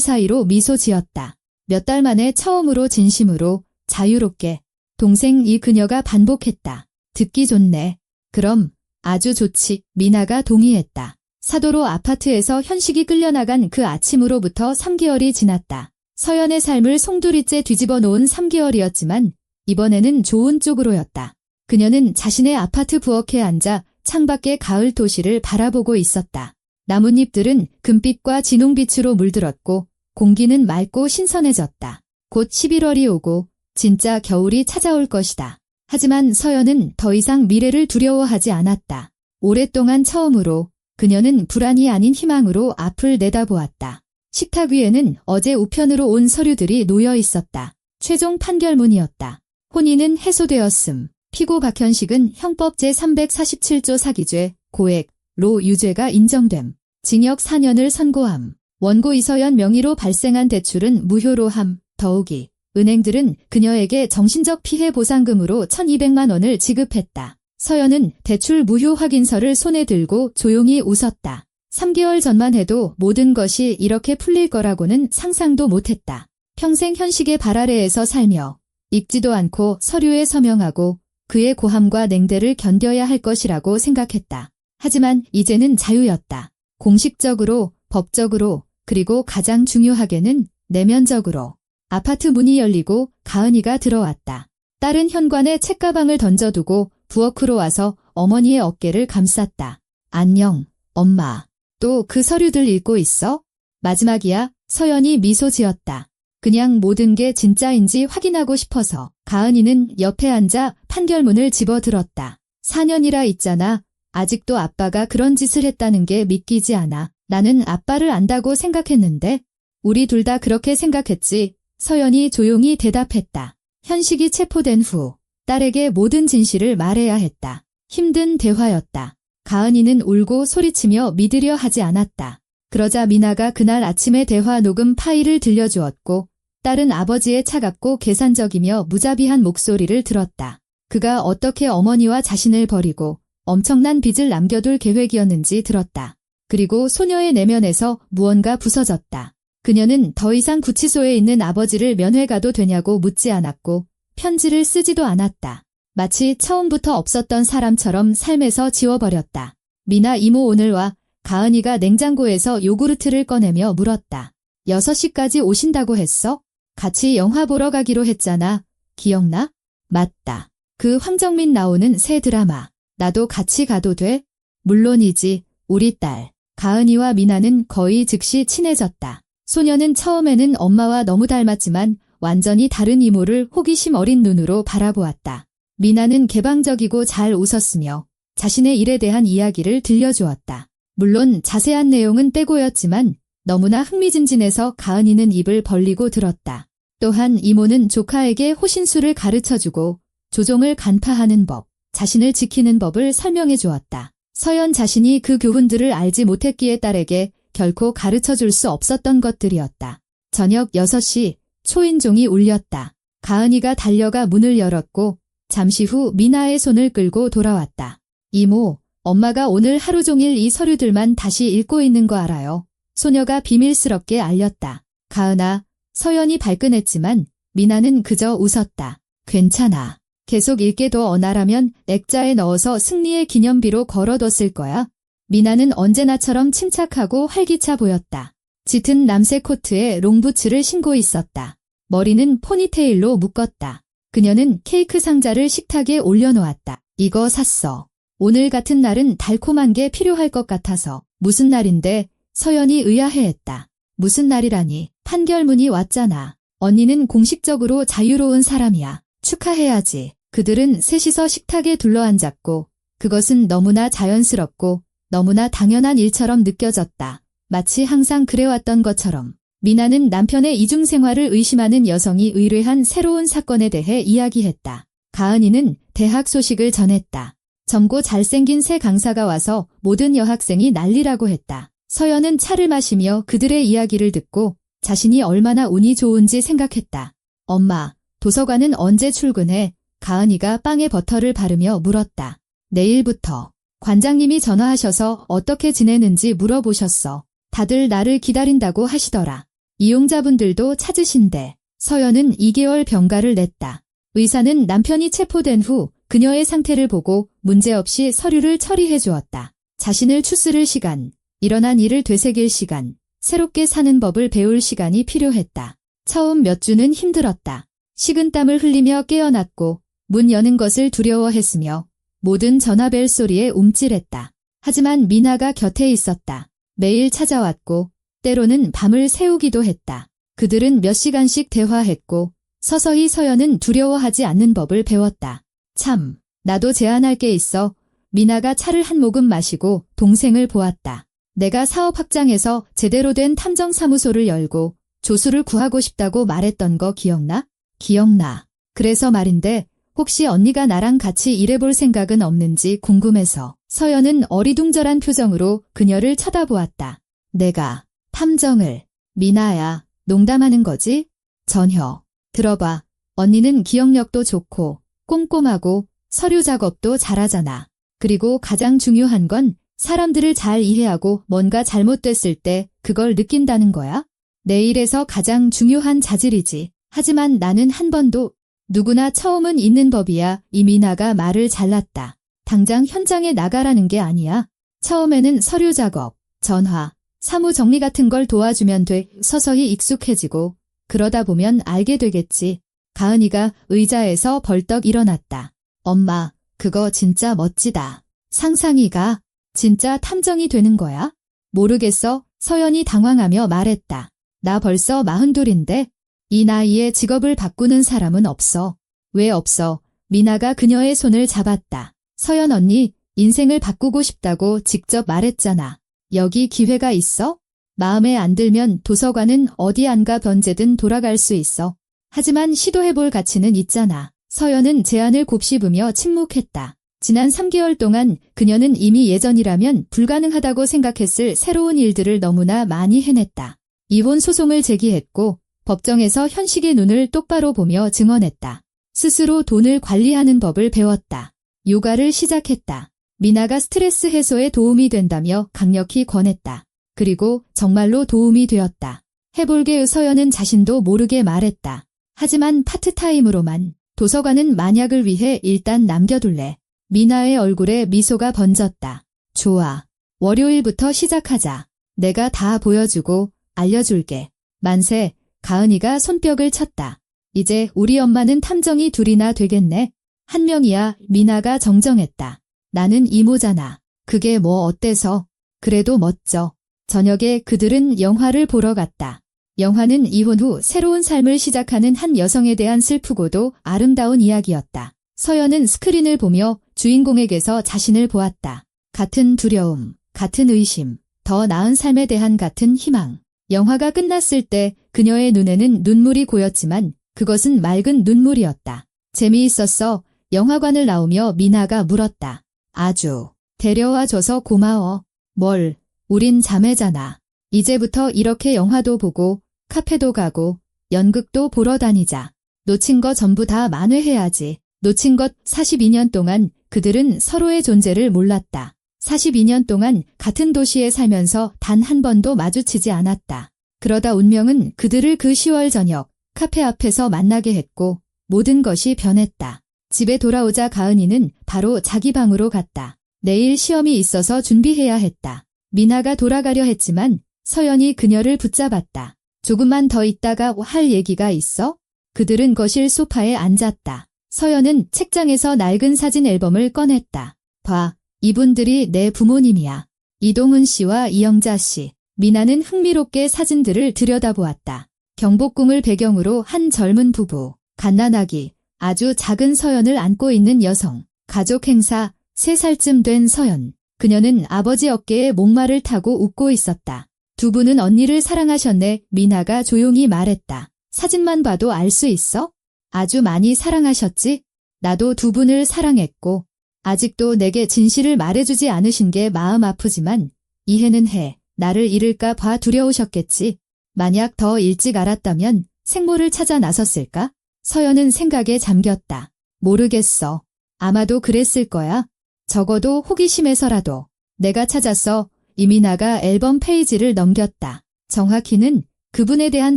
사이로 미소 지었다. 몇 달 만에 처음으로 진심으로 자유롭게. 동생 이 그녀가 반복했다. 듣기 좋네. 그럼 아주 좋지. 미나가 동의했다. 사도로 아파트에서 현식이 끌려나간 그 아침으로부터 3개월이 지났다. 서연의 삶을 송두리째 뒤집어 놓은 3개월이었지만 이번에는 좋은 쪽으로였다. 그녀는 자신의 아파트 부엌에 앉아 창밖의 가을 도시를 바라보고 있었다. 나뭇잎들은 금빛과 진홍빛으로 물들었고 공기는 맑고 신선해졌다. 곧 11월이 오고 진짜 겨울이 찾아올 것이다. 하지만 서연은 더 이상 미래를 두려워하지 않았다. 오랫동안 처음으로 그녀는 불안이 아닌 희망으로 앞을 내다보았다. 식탁 위에는 어제 우편으로 온 서류들이 놓여 있었다. 최종 판결문이었다. 혼인은 해소되었음. 피고 박현식은 형법 제347조 사기죄, 고액로 유죄가 인정됨. 징역 4년을 선고함. 원고 이서연 명의로 발생한 대출은 무효로 함. 더욱이 은행들은 그녀에게 정신적 피해 보상금으로 1,200만 원을 지급했다. 서연은 대출 무효 확인서를 손에 들고 조용히 웃었다. 3개월 전만 해도 모든 것이 이렇게 풀릴 거라고는 상상도 못했다. 평생 현식의 발 아래에서 살며 읽지도 않고 서류에 서명하고 그의 고함과 냉대를 견뎌야 할 것이라고 생각했다. 하지만 이제는 자유였다. 공식적으로, 법적으로, 그리고 가장 중요하게는 내면적으로. 아파트 문이 열리고 가은이가 들어왔다. 딸은 현관에 책가방을 던져두고 부엌으로 와서 어머니의 어깨를 감쌌다. 안녕, 엄마. 또 그 서류들 읽고 있어? 마지막이야. 서연이 미소 지었다. 그냥 모든 게 진짜인지 확인하고 싶어서. 가은이는 옆에 앉아 판결문을 집어들었다. 4년이라 있잖아. 아직도 아빠가 그런 짓을 했다는 게 믿기지 않아. 나는 아빠를 안다고 생각했는데. 우리 둘 다 그렇게 생각했지. 서연이 조용히 대답했다. 현식이 체포된 후 딸에게 모든 진실을 말해야 했다. 힘든 대화였다. 가은이는 울고 소리치며 믿으려 하지 않았다. 그러자 미나가 그날 아침의 대화 녹음 파일을 들려주었고 딸은 아버지의 차갑고 계산적이며 무자비한 목소리를 들었다. 그가 어떻게 어머니와 자신을 버리고 엄청난 빚을 남겨둘 계획이었는지 들었다. 그리고 소녀의 내면에서 무언가 부서졌다. 그녀는 더 이상 구치소에 있는 아버지를 면회 가도 되냐고 묻지 않았고 편지를 쓰지도 않았다. 마치 처음부터 없었던 사람처럼 삶에서 지워버렸다. 미나 이모 오늘 와. 가은이가 냉장고에서 요구르트를 꺼내며 물었다. 6시까지 오신다고 했어? 같이 영화 보러 가기로 했잖아. 기억나? 맞다. 그 황정민 나오는 새 드라마. 나도 같이 가도 돼? 물론이지. 우리 딸. 가은이와 미나는 거의 즉시 친해졌다. 소녀는 처음에는 엄마와 너무 닮았지만 완전히 다른 이모를 호기심 어린 눈으로 바라보았다. 미나는 개방적이고 잘 웃었으며 자신의 일에 대한 이야기를 들려주었다. 물론 자세한 내용은 빼고였지만 너무나 흥미진진해서 가은이는 입을 벌리고 들었다. 또한 이모는 조카에게 호신술을 가르쳐주고 조종을 간파하는 법, 자신을 지키는 법을 설명해 주었다. 서연 자신이 그 교훈들을 알지 못했기에 딸에게 결코 가르쳐줄 수 없었던 것들이었다. 저녁 6시 초인종이 울렸다. 가은이가 달려가 문을 열었고 잠시 후 미나의 손을 끌고 돌아왔다. 이모, 엄마가 오늘 하루 종일 이 서류들만 다시 읽고 있는 거 알아요? 소녀가 비밀스럽게 알렸다. 가은아, 서연이 발끈했지만 미나는 그저 웃었다. 괜찮아. 계속 읽게 둬. 어나라면 액자에 넣어서 승리의 기념비로 걸어뒀을 거야. 미나는 언제나처럼 침착하고 활기차 보였다. 짙은 남색 코트에 롱부츠를 신고 있었다. 머리는 포니테일로 묶었다. 그녀는 케이크 상자를 식탁에 올려놓았다. 이거 샀어. 오늘 같은 날은 달콤한 게 필요할 것 같아서. 무슨 날인데? 서연이 의아해했다. 무슨 날이라니? 판결문이 왔잖아. 언니는 공식적으로 자유로운 사람이야. 축하해야지. 그들은 셋이서 식탁에 둘러앉았고 그것은 너무나 자연스럽고 너무나 당연한 일처럼 느껴졌다. 마치 항상 그래왔던 것처럼. 미나는 남편의 이중생활을 의심하는 여성이 의뢰한 새로운 사건에 대해 이야기했다. 가은이는 대학 소식을 전했다. 젊고 잘생긴 새 강사가 와서 모든 여학생이 난리라고 했다. 서연은 차를 마시며 그들의 이야기를 듣고 자신이 얼마나 운이 좋은지 생각했다. 엄마, 도서관은 언제 출근해? 가은이가 빵에 버터를 바르며 물었다. 내일부터. 관장님이 전화하셔서 어떻게 지내는지 물어보셨어. 다들 나를 기다린다고 하시더라. 이용자분들도 찾으신대. 서연은 2개월 병가를 냈다. 의사는 남편이 체포된 후 그녀의 상태를 보고 문제없이 서류를 처리해 주었다. 자신을 추스를 시간, 일어난 일을 되새길 시간, 새롭게 사는 법을 배울 시간이 필요했다. 처음 몇 주는 힘들었다. 식은땀을 흘리며 깨어났고 문 여는 것을 두려워했으며 모든 전화벨 소리에 움찔했다. 하지만 미나가 곁에 있었다. 매일 찾아왔고 때로는 밤을 새우기도 했다. 그들은 몇 시간씩 대화했고 서서히 서연은 두려워하지 않는 법을 배웠다. 참, 나도 제안할 게 있어. 미나가 차를 한 모금 마시고 동생을 보았다. 내가 사업 확장해서 제대로 된 탐정사무소를 열고 조수를 구하고 싶다고 말했던 거 기억나? 기억나. 그래서 말인데 혹시 언니가 나랑 같이 일해볼 생각은 없는지 궁금해서. 서연은 어리둥절한 표정으로 그녀를 쳐다보았다. 내가 탐정을. 미나야, 농담하는 거지? 전혀. 들어봐. 언니는 기억력도 좋고 꼼꼼하고 서류 작업도 잘하잖아. 그리고 가장 중요한 건 사람들을 잘 이해하고 뭔가 잘못됐을 때 그걸 느낀다는 거야. 내 일에서 가장 중요한 자질이지. 하지만 나는 한 번도 누구나 처음은 있는 법이야. 이미나가 말을 잘랐다. 당장 현장에 나가라는 게 아니야. 처음에는 서류 작업, 전화, 사무 정리 같은 걸 도와주면 돼. 서서히 익숙해지고 그러다 보면 알게 되겠지. 가은이가 의자에서 벌떡 일어났다. 엄마, 그거 진짜 멋지다. 상상이가 진짜 탐정이 되는 거야? 모르겠어. 서연이 당황하며 말했다. 나 벌써 42인데 이 나이에 직업을 바꾸는 사람은 없어. 왜 없어? 미나가 그녀의 손을 잡았다. 서연 언니, 인생을 바꾸고 싶다고 직접 말했잖아. 여기 기회가 있어? 마음에 안 들면 도서관은 어디 안 가 언제든 돌아갈 수 있어. 하지만 시도해볼 가치는 있잖아. 서연은 제안을 곱씹으며 침묵했다. 지난 3개월 동안 그녀는 이미 예전이라면 불가능하다고 생각했을 새로운 일들을 너무나 많이 해냈다. 이혼 소송을 제기했고 법정에서 현식의 눈을 똑바로 보며 증언했다. 스스로 돈을 관리하는 법을 배웠다. 요가를 시작했다. 미나가 스트레스 해소에 도움이 된다며 강력히 권했다. 그리고 정말로 도움이 되었다. 해볼게. 서연은 자신도 모르게 말했다. 하지만 파트타임으로만. 도서관은 만약을 위해 일단 남겨둘래. 미나의 얼굴에 미소가 번졌다. 좋아. 월요일부터 시작하자. 내가 다 보여주고 알려줄게. 만세. 가은이가 손뼉을 쳤다. 이제 우리 엄마는 탐정이 둘이나 되겠네. 한 명이야. 미나가 정정했다. 나는 이모잖아. 그게 뭐 어때서? 그래도 멋져. 저녁에 그들은 영화를 보러 갔다. 영화는 이혼 후 새로운 삶을 시작하는 한 여성에 대한 슬프고도 아름다운 이야기였다. 서연은 스크린을 보며 주인공에게서 자신을 보았다. 같은 두려움, 같은 의심, 더 나은 삶에 대한 같은 희망. 영화가 끝났을 때 그녀의 눈에는 눈물이 고였지만 그것은 맑은 눈물이었다. 재미있었어. 영화관을 나오며 미나가 물었다. 아주. 데려와줘서 고마워. 뭘, 우린 자매잖아. 이제부터 이렇게 영화도 보고 카페도 가고 연극도 보러 다니자. 놓친 거 전부 다 만회해야지. 놓친 것. 42년 동안 그들은 서로의 존재를 몰랐다. 42년 동안 같은 도시에 살면서 단 한 번도 마주치지 않았다. 그러다 운명은 그들을 그 10월 저녁 카페 앞에서 만나게 했고 모든 것이 변했다. 집에 돌아오자 가은이는 바로 자기 방으로 갔다. 내일 시험이 있어서 준비해야 했다. 미나가 돌아가려 했지만 서연이 그녀를 붙잡았다. 조금만 더 있다가 할 얘기가 있어? 그들은 거실 소파에 앉았다. 서연은 책장에서 낡은 사진 앨범을 꺼냈다. 봐, 이분들이 내 부모님이야. 이동훈 씨와 이영자 씨. 미나는 흥미롭게 사진들을 들여다보았다. 경복궁을 배경으로 한 젊은 부부, 갓난아기, 아주 작은 서연을 안고 있는 여성, 가족 행사, 3살쯤 된 서연. 그녀는 아버지 어깨에 목마를 타고 웃고 있었다. 두 분은 언니를 사랑하셨네. 미나가 조용히 말했다. 사진만 봐도 알 수 있어? 아주 많이 사랑하셨지? 나도 두 분을 사랑했고 아직도 내게 진실을 말해주지 않으신 게 마음 아프지만 이해는 해. 나를 잃을까 봐 두려우셨겠지. 만약 더 일찍 알았다면 생모를 찾아 나섰을까? 서연은 생각에 잠겼다. 모르겠어. 아마도 그랬을 거야. 적어도 호기심에서라도. 내가 찾았어. 이미나가 앨범 페이지를 넘겼다. 정확히는 그분에 대한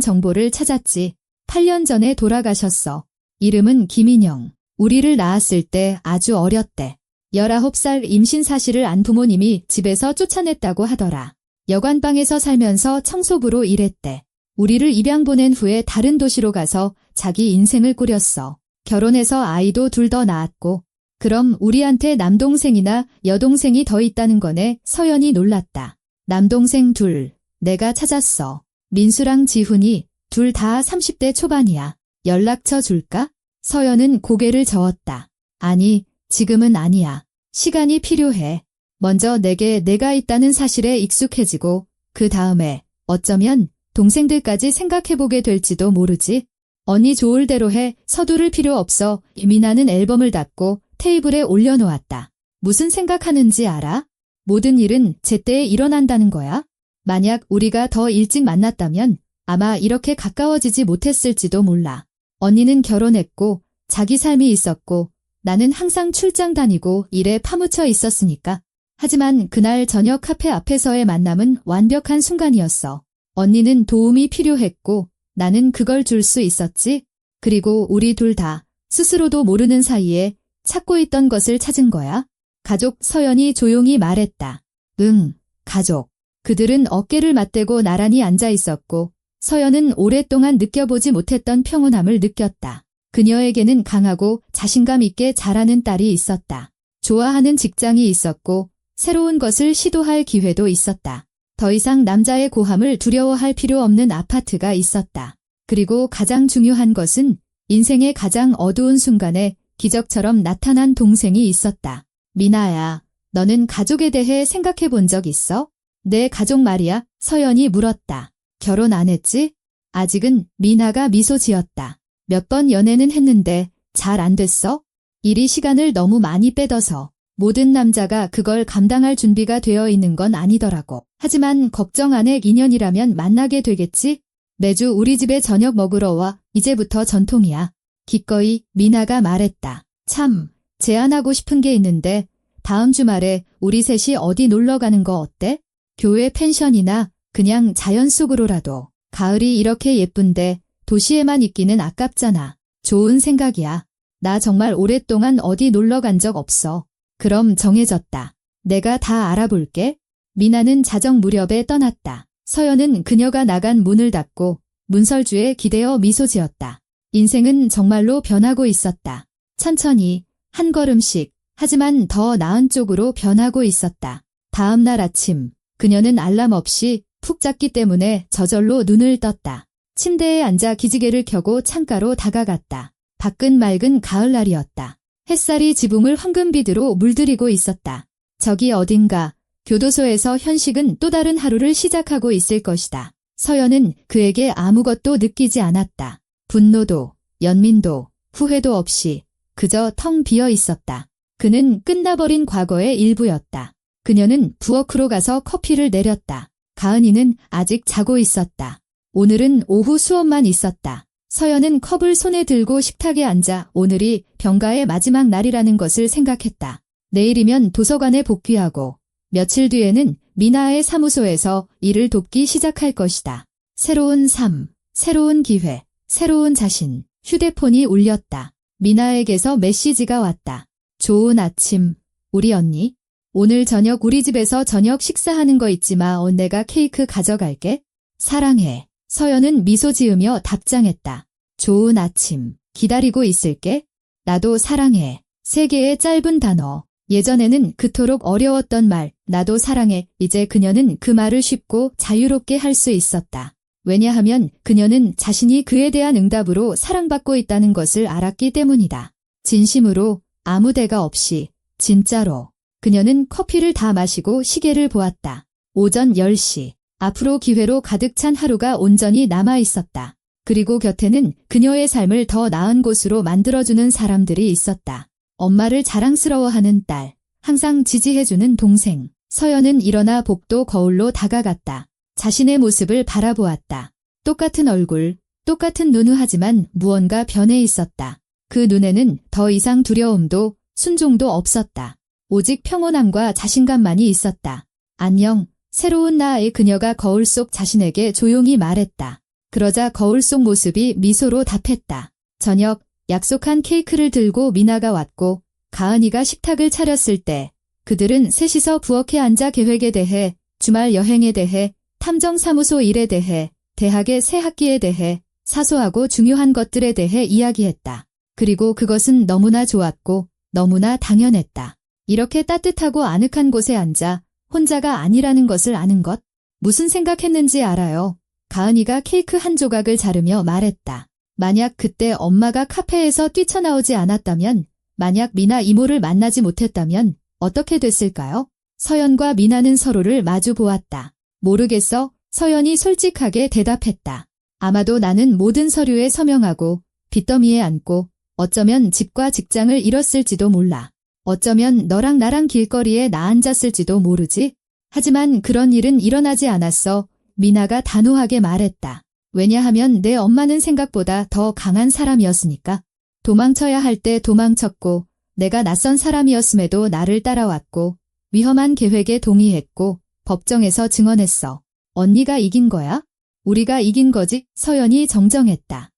정보를 찾았지. 8년 전에 돌아가셨어. 이름은 김인영. 우리를 낳았을 때 아주 어렸대. 19살 임신 사실을 안 부모님이 집에서 쫓아냈다고 하더라. 여관방에서 살면서 청소부로 일했대. 우리를 입양 보낸 후에 다른 도시로 가서 자기 인생을 꾸렸어. 결혼해서 아이도 둘 더 낳았고. 그럼 우리한테 남동생이나 여동생이 더 있다는 거네. 서연이 놀랐다. 남동생 둘. 내가 찾았어. 민수랑 지훈이 둘 다 30대 초반이야. 연락처 줄까? 서연은 고개를 저었다. 아니, 지금은 아니야. 시간이 필요해. 먼저 내게 내가 있다는 사실에 익숙해지고 그 다음에 어쩌면 동생들까지 생각해보게 될지도 모르지. 언니 좋을 대로 해. 서두를 필요 없어. 미나는 앨범을 닫고 테이블에 올려놓았다. 무슨 생각하는지 알아? 모든 일은 제때에 일어난다는 거야. 만약 우리가 더 일찍 만났다면 아마 이렇게 가까워지지 못했을지도 몰라. 언니는 결혼했고 자기 삶이 있었고 나는 항상 출장 다니고 일에 파묻혀 있었으니까. 하지만 그날 저녁 카페 앞에서의 만남은 완벽한 순간이었어. 언니는 도움이 필요했고 나는 그걸 줄 수 있었지. 그리고 우리 둘 다 스스로도 모르는 사이에 찾고 있던 것을 찾은 거야. 가족. 서연이 조용히 말했다. 응, 가족. 그들은 어깨를 맞대고 나란히 앉아 있었고 서연은 오랫동안 느껴보지 못했던 평온함을 느꼈다. 그녀에게는 강하고 자신감 있게 자라는 딸이 있었다. 좋아하는 직장이 있었고 새로운 것을 시도할 기회도 있었다. 더 이상 남자의 고함을 두려워할 필요 없는 아파트가 있었다. 그리고 가장 중요한 것은 인생의 가장 어두운 순간에 기적처럼 나타난 동생이 있었다. 미나야, 너는 가족에 대해 생각해 본 적 있어? 내 가족 말이야. 서연이 물었다. 결혼 안 했지? 아직은. 미나가 미소 지었다. 몇 번 연애는 했는데 잘 안 됐어? 일이 시간을 너무 많이 빼둬서. 모든 남자가 그걸 감당할 준비가 되어 있는 건 아니더라고. 하지만 걱정 안 해. 2년이라면 만나게 되겠지? 매주 우리 집에 저녁 먹으러 와. 이제부터 전통이야. 기꺼이. 미나가 말했다. 참, 제안하고 싶은 게 있는데 다음 주말에 우리 셋이 어디 놀러 가는 거 어때? 교회 펜션이나 그냥 자연 속으로라도. 가을이 이렇게 예쁜데 도시에만 있기는 아깝잖아. 좋은 생각이야. 나 정말 오랫동안 어디 놀러 간 적 없어. 그럼 정해졌다. 내가 다 알아볼게. 미나는 자정 무렵에 떠났다. 서연은 그녀가 나간 문을 닫고 문설주에 기대어 미소 지었다. 인생은 정말로 변하고 있었다. 천천히, 한 걸음씩, 하지만 더 나은 쪽으로 변하고 있었다. 다음 날 아침, 그녀는 알람 없이 푹 잤기 때문에 저절로 눈을 떴다. 침대에 앉아 기지개를 켜고 창가로 다가갔다. 밖은 맑은 가을날이었다. 햇살이 지붕을 황금빛으로 물들이고 있었다. 저기 어딘가 교도소에서 현식은 또 다른 하루를 시작하고 있을 것이다. 서연은 그에게 아무것도 느끼지 않았다. 분노도, 연민도, 후회도 없이 그저 텅 비어 있었다. 그는 끝나버린 과거의 일부였다. 그녀는 부엌으로 가서 커피를 내렸다. 가은이는 아직 자고 있었다. 오늘은 오후 수업만 있었다. 서연은 컵을 손에 들고 식탁에 앉아 오늘이 병가의 마지막 날이라는 것을 생각했다. 내일이면 도서관에 복귀하고 며칠 뒤에는 미나의 사무소에서 일을 돕기 시작할 것이다. 새로운 삶, 새로운 기회, 새로운 자신. 휴대폰이 울렸다. 미나에게서 메시지가 왔다. 좋은 아침, 우리 언니. 오늘 저녁 우리 집에서 저녁 식사하는 거 잊지 마. 내가 케이크 가져갈게. 사랑해. 서연은 미소 지으며 답장했다. 좋은 아침. 기다리고 있을게. 나도 사랑해. 3개의 짧은 단어. 예전에는 그토록 어려웠던 말, 나도 사랑해. 이제 그녀는 그 말을 쉽고 자유롭게 할 수 있었다. 왜냐하면 그녀는 자신이 그에 대한 응답으로 사랑받고 있다는 것을 알았기 때문이다. 진심으로, 아무 대가 없이, 진짜로. 그녀는 커피를 다 마시고 시계를 보았다. 오전 10시. 앞으로 기회로 가득 찬 하루가 온전히 남아 있었다. 그리고 곁에는 그녀의 삶을 더 나은 곳으로 만들어주는 사람들이 있었다. 엄마를 자랑스러워하는 딸, 항상 지지해주는 동생. 서연은 일어나 복도 거울로 다가갔다. 자신의 모습을 바라보았다. 똑같은 얼굴, 똑같은 눈. 하지만 무언가 변해 있었다. 그 눈에는 더 이상 두려움도 순종도 없었다. 오직 평온함과 자신감만이 있었다. 안녕, 새로운 나의. 그녀가 거울 속 자신에게 조용히 말했다. 그러자 거울 속 모습이 미소로 답했다. 저녁, 약속한 케이크를 들고 미나가 왔고 가은이가 식탁을 차렸을 때 그들은 셋이서 부엌에 앉아 계획에 대해, 주말 여행에 대해, 탐정사무소 일에 대해, 대학의 새 학기에 대해, 사소하고 중요한 것들에 대해 이야기했다. 그리고 그것은 너무나 좋았고 너무나 당연했다. 이렇게 따뜻하고 아늑한 곳에 앉아 혼자가 아니라는 것을 아는 것. 무슨 생각했는지 알아요. 가은이가 케이크 한 조각을 자르며 말했다. 만약 그때 엄마가 카페에서 뛰쳐나오지 않았다면, 만약 미나 이모를 만나지 못했다면 어떻게 됐을까요? 서연과 미나는 서로를 마주 보았다. 모르겠어. 서연이 솔직하게 대답했다. 아마도 나는 모든 서류에 서명하고 빚더미에 앉고 어쩌면 집과 직장을 잃었을지도 몰라. 어쩌면 너랑 나랑 길거리에 나앉았을지도 모르지. 하지만 그런 일은 일어나지 않았어. 미나가 단호하게 말했다. 왜냐하면 내 엄마는 생각보다 더 강한 사람이었으니까. 도망쳐야 할 때 도망쳤고 내가 낯선 사람이었음에도 나를 따라왔고 위험한 계획에 동의했고 법정에서 증언했어. 언니가 이긴 거야? 우리가 이긴 거지? 서연이 정정했다.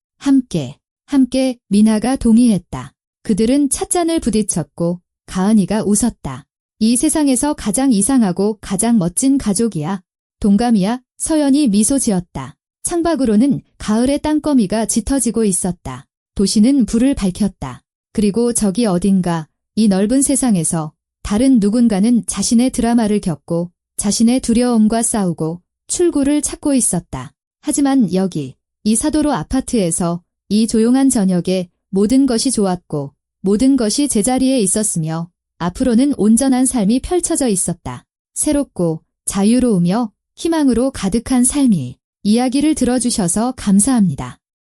함께 미나가 동의했다. 그들은 찻잔을 부딪혔고 가은이가 웃었다. 이 세상에서 가장 이상하고 가장 멋진 가족이야. 동감이야. 서연이 미소 지었다. 창밖으로는 가을의 땅거미가 짙어지고 있었다. 도시는 불을 밝혔다. 그리고 저기 어딘가 이 넓은 세상에서 다른 누군가는 자신의 드라마를 겪고 자신의 두려움과 싸우고 출구를 찾고 있었다. 하지만 여기 이 사도로 아파트에서 이 조용한 저녁에 모든 것이 좋았고 모든 것이 제자리에 있었으며 앞으로는 온전한 삶이 펼쳐져 있었다. 새롭고 자유로우며 희망으로 가득한 삶이. 이야기를 들어주셔서 감사합니다.